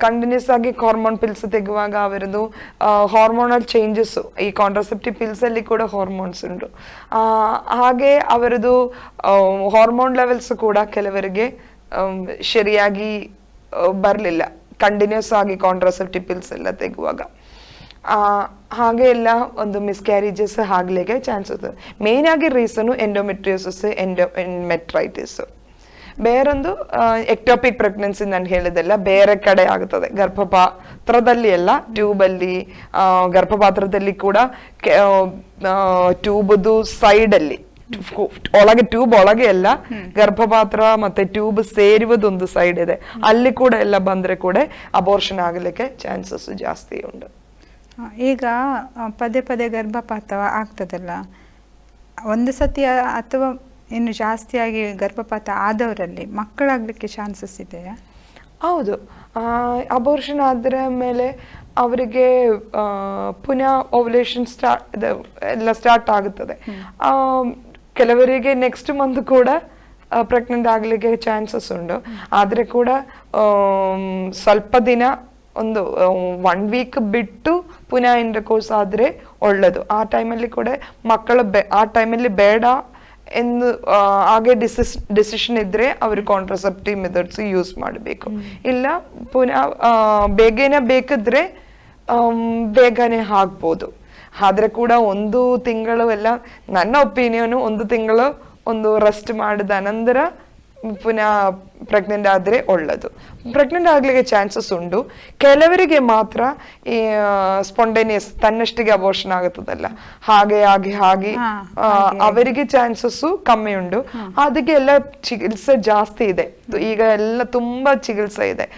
ಕಂಟಿನ್ಯೂಸ್ ಆಗಿ ಹಾರ್ಮೋನ್ ಪಿಲ್ಸ್ ತೆಗುವಾಗ ಅವರದ್ದು ಹಾರ್ಮೋನಲ್ ಚೇಂಜಸ್, ಈ ಕಾಂಟ್ರಾಸೆಪ್ಟಿವ್ ಪಿಲ್ಸ್ ಅಲ್ಲಿ ಕೂಡ ಹಾರ್ಮೋನ್ಸ್ ಉಂಟು. ಹಾಗೆ ಅವರದ್ದು ಹಾರ್ಮೋನ್ ಲೆವೆಲ್ಸ್ ಕೂಡ ಕೆಲವರಿಗೆ ಸರಿಯಾಗಿ ಬರಲಿಲ್ಲ, ಕಂಟಿನ್ಯೂಸ್ ಆಗಿ ಕಾಂಟ್ರಾಸೆಪ್ಟಿವ್ ಪಿಲ್ಸ್ ಎಲ್ಲ ತೆಗುವಾಗ. ಹಾಗೆ ಎಲ್ಲ ಒಂದು ಮಿಸ್ಕ್ಯಾರೇಜಸ್ ಆಗ್ಲಿಕ್ಕೆ ಚಾನ್ಸಸ್. ಮೇನ್ ಆಗಿ ರೀಸನ್ ಎಂಡೋಮೆಟ್ರಿಯೋಸಿಸ್, ಎಂಡೋಮೆಟ್ರೈಟಿಸ್. ಬೇರೊಂದು ಎಕ್ಟೋಪಿಕ್ ಪ್ರೆಗ್ನೆನ್ಸಿ ನಾನು ಹೇಳಿದೆಲ್ಲ ಬೇರೆ ಕಡೆ ಆಗುತ್ತದೆ, ಗರ್ಭಪಾತ್ರದಲ್ಲಿ ಎಲ್ಲ, ಟ್ಯೂಬಲ್ಲಿ, ಗರ್ಭಪಾತ್ರದಲ್ಲಿ ಕೂಡ ಟ್ಯೂಬ್ದು ಸೈಡಲ್ಲಿ, ಒಳಗೆ ಟ್ಯೂಬ್ ಒಳಗೆ ಎಲ್ಲ ಗರ್ಭಪಾತ್ರ ಮತ್ತೆ ಟ್ಯೂಬ್ ಸೇರುವುದೊಂದು ಸೈಡ್ ಇದೆ, ಅಲ್ಲಿ ಕೂಡ ಎಲ್ಲ ಬಂದ್ರೆ ಕೂಡ ಅಬೋರ್ಷನ್ ಆಗಲಿಕ್ಕೆ ಚಾನ್ಸಸ್ ಜಾಸ್ತಿ ಉಂಟು. ಈಗ ಪದೇ ಗರ್ಭಪಾತ ಆಗ್ತದಲ್ಲ, ಒಂದು ಸತಿ ಅಥವಾ ಇನ್ನು ಜಾಸ್ತಿಯಾಗಿ ಗರ್ಭಪಾತ ಆದವರಲ್ಲಿ ಮಕ್ಕಳಾಗ್ಲಿಕ್ಕೆ ಚಾನ್ಸಸ್ ಇದೆಯಾ? ಹೌದು, ಅಬೋರ್ಷನ್ ಆದ್ರ ಮೇಲೆ ಅವರಿಗೆ ಪುನಃ ಓವ್ಯುಲೇಷನ್ ಎಲ್ಲ ಸ್ಟಾರ್ಟ್ ಆಗುತ್ತದೆ. ಕೆಲವರಿಗೆ ನೆಕ್ಸ್ಟ್ ಮಂತ್ ಕೂಡ ಪ್ರೆಗ್ನೆಂಟ್ ಆಗ್ಲಿಕ್ಕೆ ಚಾನ್ಸಸ್ ಉಂಟು. ಆದ್ರೆ ಕೂಡ ಸ್ವಲ್ಪ ದಿನ ಒಂದು 1 ವೀಕ್ ಬಿಟ್ಟು ಪುನಃ ಇಂಟರ್ಕೋರ್ಸ್ ಆದ್ರೆ ಒಳ್ಳೇದು. ಆ ಟೈಮಲ್ಲಿ ಕೂಡ ಮಕ್ಕಳು ಆ ಟೈಮಲ್ಲಿ ಬೇಡ ಎಂದು ಹಾಗೆ ಡಿಸಿಷನ್ ಇದ್ರೆ ಅವರು ಕಾಂಟ್ರಸೆಪ್ಟಿವ್ ಮೆಥಡ್ಸ್ ಯೂಸ್ ಮಾಡಬೇಕು. ಇಲ್ಲ ಪುನಃ ಬೇಗನೆ ಬೇಕಿದ್ರೆ ಬೇಗನೆ ಆಗ್ಬೋದು. ಆದ್ರೆ ಕೂಡ 1 ತಿಂಗಳು ಎಲ್ಲ, ನನ್ನ ಒಪಿನಿಯನ್ 1 ತಿಂಗಳು ಒಂದು ರೆಸ್ಟ್ ಮಾಡಿದ ನಂತರ ಪುನಃ ಪ್ರೆಗ್ನೆಂಟ್ ಆದ್ರೆ ಒಳ್ಳೇದು. ಪ್ರೆಗ್ನೆಂಟ್ ಆಗ್ಲಿಕ್ಕೆ ಚಾನ್ಸಸ್ ಉಂಟು. ಕೆಲವರಿಗೆ ಮಾತ್ರ ಈ ಸ್ಪಾಂಟೇನಿಯಸ್ ತನ್ನಷ್ಟಿಗೆ ಅಬೋರ್ಷನ್ ಆಗುತ್ತದಲ್ಲ, ಹಾಗೆ ಅವರಿಗೆ ಚಾನ್ಸಸ್ ಕಮ್ಮಿ ಉಂಟು. ಅದಕ್ಕೆ ಎಲ್ಲ ಚಿಕಿತ್ಸೆ ಜಾಸ್ತಿ ಇದೆ ಈಗ, ಎಲ್ಲ ತುಂಬಾ ಚಿಕಿತ್ಸೆ ಇದೆ.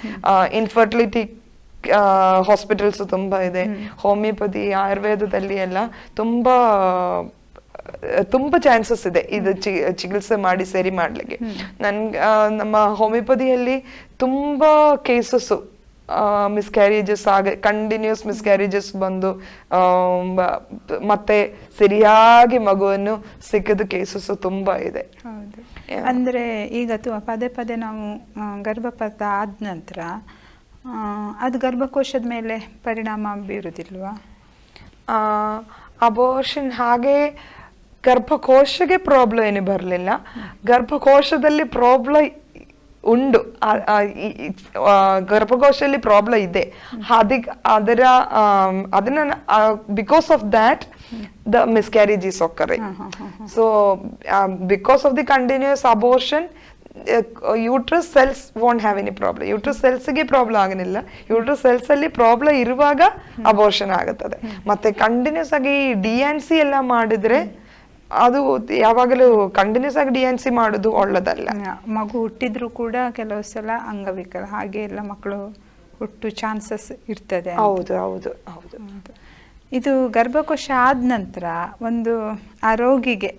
ಇನ್ಫರ್ಟಿಲಿಟಿ ಹಾಸ್ಪಿಟಲ್ಸ್ ತುಂಬಾ ಇದೆ. ಹೋಮಿಯೋಪತಿ, ಆಯುರ್ವೇದದಲ್ಲಿ ಎಲ್ಲ ತುಂಬಾ ಚಾನ್ಸಸ್ ಇದೆ ಇದು ಚಿಕಿತ್ಸೆ ಮಾಡಿ ಸರಿ ಮಾಡ್ಲಿಕ್ಕೆ. ನಮ್ಮ ಹೋಮಿಯೋಪತಿಯಲ್ಲಿ ತುಂಬಾ ಕೇಸಸ್ ಮಿಸ್ಕ್ಯಾರೇಜಸ್ ಕಂಟಿನ್ಯೂಸ್ ಮಿಸ್ಕ್ಯಾರೇಜಸ್ ಬಂದು ಮತ್ತೆ ಸರಿಯಾಗಿ ಮಗುವನ್ನು ಸಿಕ್ಕದ ಕೇಸಸ್ ತುಂಬಾ ಇದೆ. ಅಂದ್ರೆ ಈಗ ಪದೇ ಪದೇ ನಾವು ಗರ್ಭಪಾತ ಆದ ನಂತರ ಅದು ಗರ್ಭಕೋಶದ ಮೇಲೆ ಪರಿಣಾಮ ಬೀರುವುದಿಲ್ವಾ? ಅಬೋರ್ಷನ್ ಹಾಗೆ ಗರ್ಭಕೋಶಕ್ಕೆ ಪ್ರಾಬ್ಲಮ್ ಏನು ಬರಲಿಲ್ಲ. ಗರ್ಭಕೋಶದಲ್ಲಿ ಪ್ರಾಬ್ಲಮ್ ಉಂಟು, ಗರ್ಭಕೋಶದಲ್ಲಿ ಪ್ರಾಬ್ಲಮ್ ಇದೆ. ಅದನ್ನ because of that the miscarriage is occurring. So because of the continuous abortion, uterus cells won't have any problem. Uterus ಸೆಲ್ಸ್ಗೆ ಪ್ರಾಬ್ಲಮ್ ಆಗಲಿಲ್ಲ. ಯೂಟ್ರಸ್ ಸೆಲ್ಸ್ ಅಲ್ಲಿ ಪ್ರಾಬ್ಲಮ್ ಇರುವಾಗ ಅಬೋರ್ಷನ್ ಆಗುತ್ತದೆ. ಮತ್ತೆ ಕಂಟಿನ್ಯೂಸ್ ಆಗಿ DNC ಎಲ್ಲ ಮಾಡಿದ್ರೆ ಅದು ಯಾವಾಗಲೂ ಕಂಟಿನ್ಯೂಸ್ ಆಗಿ DNC ಮಾಡೋದು ಒಳ್ಳೇದಲ್ಲ. ಮಗು ಹುಟ್ಟಿದ್ರು ಕೂಡ ಕೆಲವು ಸಲ ಅಂಗವಿಕಲ ಹಾಗೆ ಎಲ್ಲ ಮಕ್ಕಳು ಹುಟ್ಟು ಚಾನ್ಸಸ್ ಇರ್ತದೆ. ಹೌದು ಹೌದು ಹೌದು. ಇದು ಗರ್ಭಕೋಶ ಆದ ನಂತರ ಒಂದು ಆ ರೋಗಿಗೆ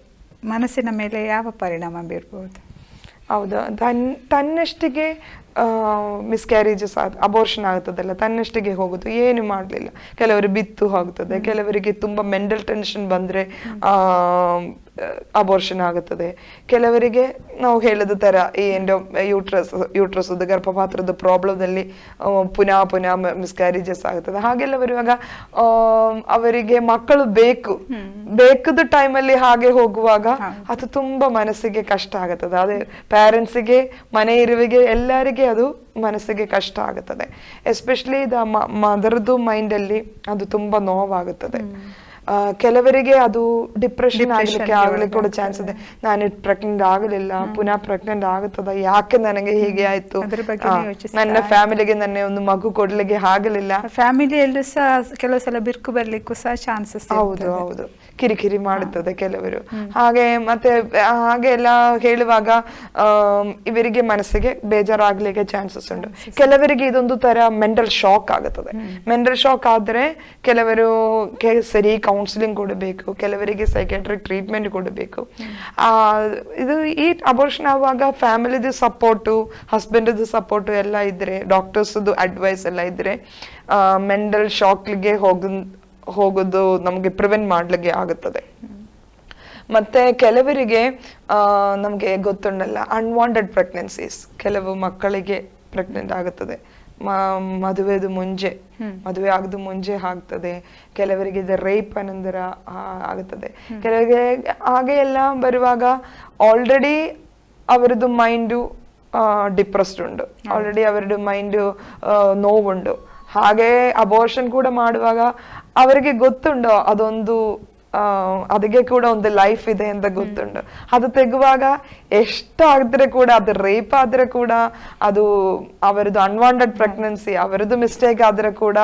ಮನಸ್ಸಿನ ಮೇಲೆ ಯಾವ ಪರಿಣಾಮ ಬೀರ್ಬೋದು? ಹೌದು, ತನ್ನಷ್ಟಿಗೆ ಮಿಸ್ಕ್ಯಾರೇಜಸ್ ಅಬೋರ್ಷನ್ ಆಗ್ತದಲ್ಲ, ತನ್ನಷ್ಟಿಗೆ ಹೋಗುದು, ಏನು ಮಾಡಲಿಲ್ಲ. ಕೆಲವರು ಬಿತ್ತು ಹೋಗ್ತದೆ, ಕೆಲವರಿಗೆ ತುಂಬಾ ಮೆಂಟಲ್ ಟೆನ್ಷನ್ ಬಂದ್ರೆ ಅಬೋರ್ಷನ್ ಆಗುತ್ತದೆ. ಕೆಲವರಿಗೆ ನಾವು ಹೇಳಿದ ತರ ಈ ಯೂಟ್ರಸ್ ಗರ್ಭಪಾತ್ರದ ಪ್ರಾಬ್ಲಮ್ದಲ್ಲಿ ಪುನಃ ಮಿಸ್ಕ್ಯಾರೇಜಸ್ ಆಗುತ್ತದೆ. ಹಾಗೆಲ್ಲ ಬರುವಾಗ ಅವರಿಗೆ ಮಕ್ಕಳು ಬೇಕದ ಟೈಮಲ್ಲಿ ಹಾಗೆ ಹೋಗುವಾಗ ಅದು ತುಂಬಾ ಮನಸ್ಸಿಗೆ ಕಷ್ಟ ಆಗುತ್ತದೆ. ಅದೇ ಪ್ಯಾರೆಂಟ್ಸಿಗೆ, ಮನೆ ಇರುವಿಗೆ ಎಲ್ಲರಿಗೆ ಅದು ಮನಸ್ಸಿಗೆ ಕಷ್ಟ ಆಗುತ್ತದೆ. ಎಸ್ಪೆಷಲಿ ಮದರ್ದು ಮೈಂಡ್ ಅಲ್ಲಿ ಅದು ತುಂಬಾ ನೋವಾಗುತ್ತದೆ. ಕೆಲವರಿಗೆ ಅದು ಡಿಪ್ರೆಷನ್ ಆಗ್ಲಿಕ್ಕೆ ಕೂಡ ಚಾನ್ಸ್ ಇದೆ. ನಾನು ಪ್ರೆಗ್ನೆಂಟ್ ಆಗಲಿಲ್ಲ, ಪುನಃ ಪ್ರೆಗ್ನೆಂಟ್ ಆಗುತ್ತದ, ಯಾಕೆ ನನಗೆ ಹೀಗೆ ಆಯ್ತು, ನನ್ನ ಫ್ಯಾಮಿಲಿಗೆ ನನ್ನ ಒಂದು ಮಗು ಕೊಡ್ಲಿಕ್ಕೆ ಆಗಲಿಲ್ಲ. ಫ್ಯಾಮಿಲಿಯಲ್ಲೂ ಸಹ ಕೆಲವು ಸಲ ಬಿರುಕು ಬರ್ಲಿಕ್ಕೂ ಸಹ ಚಾನ್ಸಸ್. ಹೌದು ಹೌದು, ಕಿರಿಕಿರಿ ಮಾಡುತ್ತದೆ ಕೆಲವರು. ಹಾಗೆ ಎಲ್ಲ ಹೇಳುವಾಗ ಇವರಿಗೆ ಮನಸ್ಸಿಗೆ ಬೇಜಾರಾಗ್ಲಿಕ್ಕೆ ಚಾನ್ಸಸ್ ಉಂಟು. ಕೆಲವರಿಗೆ ಇದೊಂದು ತರ ಮೆಂಟಲ್ ಶಾಕ್ ಆಗುತ್ತದೆ. ಮೆಂಟಲ್ ಶಾಕ್ ಆದ್ರೆ ಕೆಲವರು ಸರಿ ಕೌನ್ಸಿಲಿಂಗ್ ಕೊಡಬೇಕು, ಕೆಲವರಿಗೆ ಸೈಕ್ಯಾಟ್ರಿಕ್ ಟ್ರೀಟ್ಮೆಂಟ್ ಕೊಡಬೇಕು. ಇದು ಈ ಅಬೋರ್ಷನ್ ಆಗುವಾಗ ಫ್ಯಾಮಿಲಿದು ಸಪೋರ್ಟು, ಹಸ್ಬೆಂಡ್ದು ಸಪೋರ್ಟು ಎಲ್ಲ ಇದ್ರೆ, ಡಾಕ್ಟರ್ಸ್ದು ಅಡ್ವೈಸ್ ಎಲ್ಲ ಇದ್ರೆ ಮೆಂಟಲ್ ಶಾಕ್ಗೆ ಹೋಗೋದು ನಮಗೆ ಪ್ರಿವೆಂಟ್ ಮಾಡ್ಲಿಕ್ಕೆ ಆಗುತ್ತದೆ. ಮತ್ತೆ ಕೆಲವರಿಗೆ ನಮ್ಗೆ ಗೊತ್ತುಂಡಲ್ಲ, ಅನ್ವಾಂಟೆಡ್ ಪ್ರೆಗ್ನೆನ್ಸೀಸ್, ಕೆಲವು ಮಕ್ಕಳಿಗೆ ಪ್ರೆಗ್ನೆಂಟ್ ಆಗುತ್ತದೆ ಮದುವೆ ಆಗದು ಮುಂಚೆ ಆಗ್ತದೆ. ಕೆಲವರಿಗೆ ಇದು ರೇಪ್ ಅನಂತರ ಆಗುತ್ತದೆ. ಕೆಲವರಿಗೆ ಹಾಗೆ ಎಲ್ಲ ಬರುವಾಗ ಆಲ್ರೆಡಿ ಅವರದ್ದು ಮೈಂಡು ಡಿಪ್ರೆಸ್ಡ್ ಉಂಟು, ಆಲ್ರೆಡಿ ಅವರದ್ದು ಮೈಂಡು ನೋವುಂಟು. ಹಾಗೆ ಅಬೋರ್ಷನ್ ಕೂಡ ಮಾಡುವಾಗ ಅವರಿಗೆ ಗೊತ್ತುಂಟು ಅದೊಂದು ಅದಕ್ಕೆ ಕೂಡ ಒಂದು ಲೈಫ್ ಇದೆ ಅಂತ ಗೊತ್ತುಂಟು. ಅದು ತೆಗುವಾಗ ಎಷ್ಟು ಆಗಿದ್ರೆ ಕೂಡ, ಅದು ರೇಪ್ ಆದ್ರೆ ಕೂಡ, ಅದು ಅವರದ್ದು ಅನ್ವಾಂಟೆಡ್ ಪ್ರೆಗ್ನೆನ್ಸಿ, ಅವರದ್ದು ಮಿಸ್ಟೇಕ್ ಆದ್ರೆ ಕೂಡ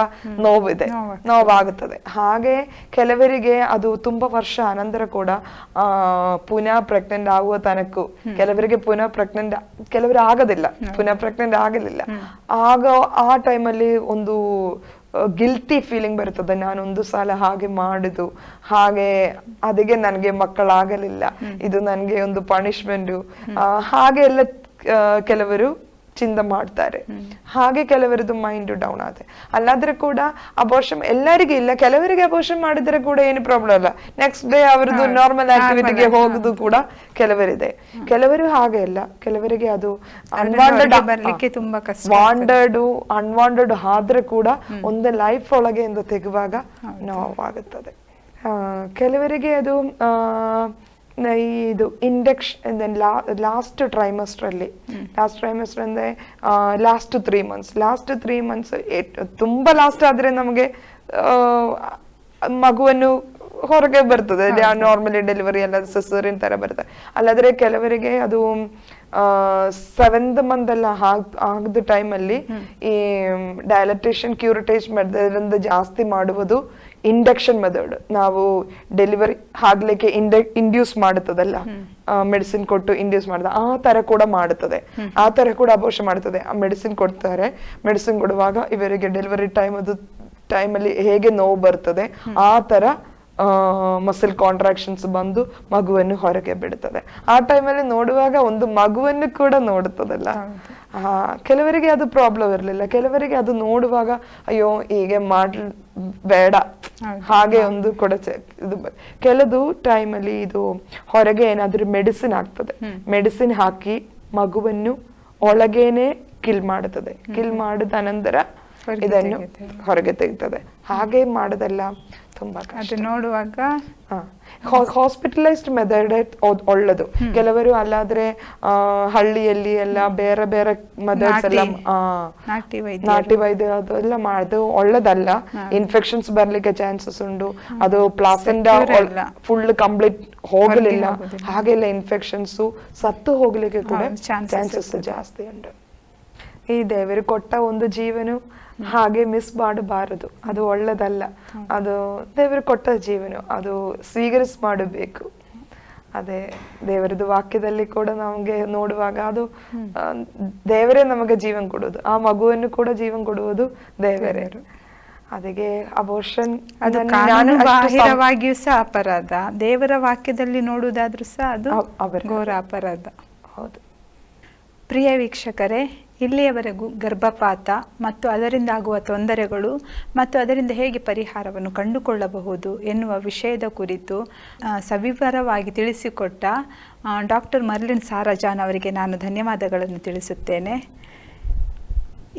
ನೋವಾಗುತ್ತದೆ. ಹಾಗೆ ಕೆಲವರಿಗೆ ಅದು ತುಂಬಾ ವರ್ಷ ಅನಂತರ ಕೂಡ ಪುನಃ ಪ್ರೆಗ್ನೆಂಟ್ ಆಗುವ ತನಕ, ಕೆಲವರಿಗೆ ಪುನಃ ಪ್ರೆಗ್ನೆಂಟ್, ಕೆಲವರು ಆಗೋದಿಲ್ಲ, ಪುನಃ ಪ್ರೆಗ್ನೆಂಟ್ ಆಗಲಿಲ್ಲ. ಆಗ ಆ ಟೈಮಲ್ಲಿ ಒಂದು ಗಿಲ್ಟಿ ಫೀಲಿಂಗ್ ಬರ್ತದೆ, ನಾನು ಒಂದು ಸಲ ಹಾಗೆ ಮಾಡುದು, ಹಾಗೆ ಅದಕ್ಕೆ ನನಗೆ ಮಕ್ಕಳಾಗಲಿಲ್ಲ, ಇದು ನನಗೆ ಒಂದು ಪನಿಷ್ಮೆಂಟ್, ಹಾಗೆ ಎಲ್ಲ ಕೆಲವರು ಚಿಂತೆ ಮಾಡ್ತಾರೆ. ಹಾಗೆ ಕೆಲವರದ್ದು ಮೈಂಡ್ ಡೌನ್ ಆಗುತ್ತೆ. ಅಲ್ಲಾದ್ರೆ ಕೂಡ ಅಬೋರ್ಷನ್ ಎಲ್ಲರಿಗೆ ಇಲ್ಲ, ಕೆಲವರಿಗೆ ಅಬೋರ್ಷನ್ ಮಾಡಿದ್ರೆ ಕೂಡ ಏನು ಪ್ರಾಬ್ಲಮ್ ಇಲ್ಲ, ನೆಕ್ಸ್ಟ್ ಡೇ ಅವರದ್ದು ನಾರ್ಮಲ್ ಆಕ್ಟಿವಿಟಿಗೆ ಹೋಗುದು ಕೂಡ ಕೆಲವರಿದೆ. ಕೆಲವರು ಹಾಗೆ ಇಲ್ಲ, ಕೆಲವರಿಗೆ ಅದು ಅನ್ವಾಂಟೆಡ್ ಆದ್ರೆ ಕೂಡ ಒಂದು ಲೈಫ್ ಒಳಗೆ ಎಂದು ತೆಗುವಾಗ ನೋವಾಗುತ್ತದೆ. ಕೆಲವರಿಗೆ ಅದು ಇದು ಇಂಡಕ್ಷನ್ ಲಾಸ್ಟ್ ಟ್ರೈಮಸ್ಟರ್ ಅಲ್ಲಿ ಅಂದ್ರೆ ಲಾಸ್ಟ್ 3 months ತುಂಬಾ ಲಾಸ್ಟ್ ಆದ್ರೆ ನಮಗೆ ಮಗುವನ್ನು ಹೊರಗೆ ಬರ್ತದೆ, ನಾರ್ಮಲಿ ಡೆಲಿವರಿ ಎಲ್ಲ ಸಿಸೇರಿಯನ್ ತರ ಬರ್ತದೆ. ಅಲ್ಲಾದ್ರೆ ಕೆಲವರಿಗೆ ಅದು 7th month ಎಲ್ಲ ಆಗದ ಟೈಮಲ್ಲಿ ಈ ಡೈಲಟೇಷನ್ ಕ್ಯೂರಿಟೇಜ್ ಮೆಥಡ್ ಜಾಸ್ತಿ ಮಾಡುವುದು ಇಂಡಕ್ಷನ್ ಮೆಥಡ್. ನಾವು ಡೆಲಿವರಿ ಆಗ್ಲಿಕ್ಕೆ ಇಂಡ್ಯೂಸ್ ಮಾಡುತ್ತದಲ್ಲ, ಮೆಡಿಸಿನ್ ಕೊಟ್ಟು ಇಂಡ್ಯೂಸ್ ಮಾಡುತ್ತೆ, ಆ ತರ ಕೂಡ ಮಾಡುತ್ತದೆ, ಆ ತರ ಕೂಡ ಅಬೋರ್ಷನ್ ಮಾಡುತ್ತದೆ. ಆ ಮೆಡಿಸಿನ್ ಕೊಡ್ತಾರೆ, ಮೆಡಿಸಿನ್ ಕೊಡುವಾಗ ಇವರಿಗೆ ಡೆಲಿವರಿ ಟೈಮಲ್ಲಿ ಹೇಗೆ ನೋವು ಬರ್ತದೆ ಆ ತರ ಮಸಲ್ ಕಾಂಟ್ರಾಕ್ಷನ್ಸ್ ಬಂದು ಮಗುವನ್ನು ಹೊರಗೆ ಬಿಡುತ್ತದೆ. ಆ ಟೈಮಲ್ಲಿ ನೋಡುವಾಗ ಒಂದು ಮಗುವನ್ನು ಕೂಡ ನೋಡುತ್ತದಲ್ಲ. ಕೆಲವರಿಗೆ ಅದು ಪ್ರಾಬ್ಲಮ್ ಇರಲಿಲ್ಲ, ಕೆಲವರಿಗೆ ಅದು ನೋಡುವಾಗ ಅಯ್ಯೋ ಹೀಗೆ ಬೇಡ ಹಾಗೆ ಒಂದು ಕೂಡ ಇದು. ಕೆಲವು ಟೈಮಲ್ಲಿ ಇದು ಹೊರಗೆ ಏನಾದ್ರೂ ಮೆಡಿಸಿನ್ ಆಗ್ತದೆ, ಮೆಡಿಸಿನ್ ಹಾಕಿ ಮಗುವನ್ನು ಒಳಗೇನೆ ಕಿಲ್ ಮಾಡುತ್ತದೆ. ಕಿಲ್ ಮಾಡಿದ ಅನಂತರ ಇದನ್ನು ಹೊರಗೆ ತೆಗಿತದೆ. ಹಾಗೆ ಮಾಡೋದೆಲ್ಲ ತುಂಬಾ ಕಷ್ಟ. ನೋಡುವಾಗ ಹಾಸ್ಪಿಟಲೈಸ್ಡ್ ಮೆಥಡ್ ಒಳ್ಳೇದು. ಕೆಲವರು ಅಲ್ಲಾದ್ರೆ ಹಳ್ಳಿಯಲ್ಲಿ ಎಲ್ಲ ಬೇರೆ ಬೇರೆ ಮೆಥಡ್ಸ್ ಎಲ್ಲ ನಾಟಿ ವೈದ್ಯ ಅದೆಲ್ಲ ಮಾಡೋದು ಒಳ್ಳೇದಲ್ಲ. ಇನ್ಫೆಕ್ಷನ್ಸ್ ಬರ್ಲಿಕ್ಕೆ ಚಾನ್ಸಸ್ ಉಂಟು. ಅದು ಪ್ಲಾಸೆಂಟಾ ಫುಲ್ ಕಂಪ್ಲೀಟ್ ಹೋಗಲಿಲ್ಲ, ಹಾಗೆಲ್ಲ ಇನ್ಫೆಕ್ಷನ್ಸ್ ಸತ್ತು ಹೋಗ್ಲಿಕ್ಕೆ ಕೂಡ ಚಾನ್ಸಸ್ ಜಾಸ್ತಿ ಉಂಟು. ಈ ದೇವರು ಕೊಟ್ಟ ಒಂದು ಜೀವನ ಹಾಗೆ ಮಿಸ್ ಮಾಡಬಾರದು, ಅದು ಒಳ್ಳೇದಲ್ಲ. ಅದು ದೇವರು ಕೊಟ್ಟ ಜೀವನ, ಅದು ಮಾಡಬೇಕು. ಅದೇ ದೇವರದ್ದು ವಾಕ್ಯದಲ್ಲಿ ಕೂಡ ನಮಗೆ ನೋಡುವಾಗ ಅದು ದೇವರೇ ನಮಗೆ ಜೀವನ ಕೊಡುವುದು, ಆ ಮಗುವನ್ನು ಕೂಡ ಜೀವನ ಕೊಡುವುದು ದೇವರೇ. ಅದಕ್ಕೆ ಅಬೋರ್ಷನ್ ಅದು ಬಾಹಿರವಾಗಿಯೂ ಸಹ ಅಪರಾಧ, ದೇವರ ವಾಕ್ಯದಲ್ಲಿ ನೋಡುವುದಾದ್ರೂ ಸಹ ಅದು ಘೋರ ಅಪರಾಧ. ಹೌದು. ಪ್ರಿಯ ವೀಕ್ಷಕರೇ, ಇಲ್ಲಿಯವರೆಗೂ ಗರ್ಭಪಾತ ಮತ್ತು ಅದರಿಂದ ಆಗುವ ತೊಂದರೆಗಳು ಮತ್ತು ಅದರಿಂದ ಹೇಗೆ ಪರಿಹಾರವನ್ನು ಕಂಡುಕೊಳ್ಳಬಹುದು ಎನ್ನುವ ವಿಷಯದ ಕುರಿತು ಸವಿವರವಾಗಿ ತಿಳಿಸಿಕೊಟ್ಟ ಡಾಕ್ಟರ್ ಮರ್ಲಿನ್ ಸಾರಾಜಾನ್ ಅವರಿಗೆ ನಾನು ಧನ್ಯವಾದಗಳನ್ನು ತಿಳಿಸುತ್ತೇನೆ.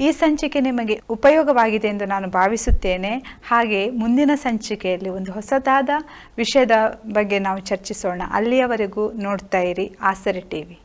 ಈ ಸಂಚಿಕೆ ನಿಮಗೆ ಉಪಯೋಗವಾಗಿದೆ ಎಂದು ನಾನು ಭಾವಿಸುತ್ತೇನೆ. ಹಾಗೆ ಮುಂದಿನ ಸಂಚಿಕೆಯಲ್ಲಿ ಒಂದು ಹೊಸದಾದ ವಿಷಯದ ಬಗ್ಗೆ ನಾವು ಚರ್ಚಿಸೋಣ. ಅಲ್ಲಿಯವರೆಗೂ ನೋಡ್ತಾ ಇರಿ ಆಸರೆ ಟಿವಿ.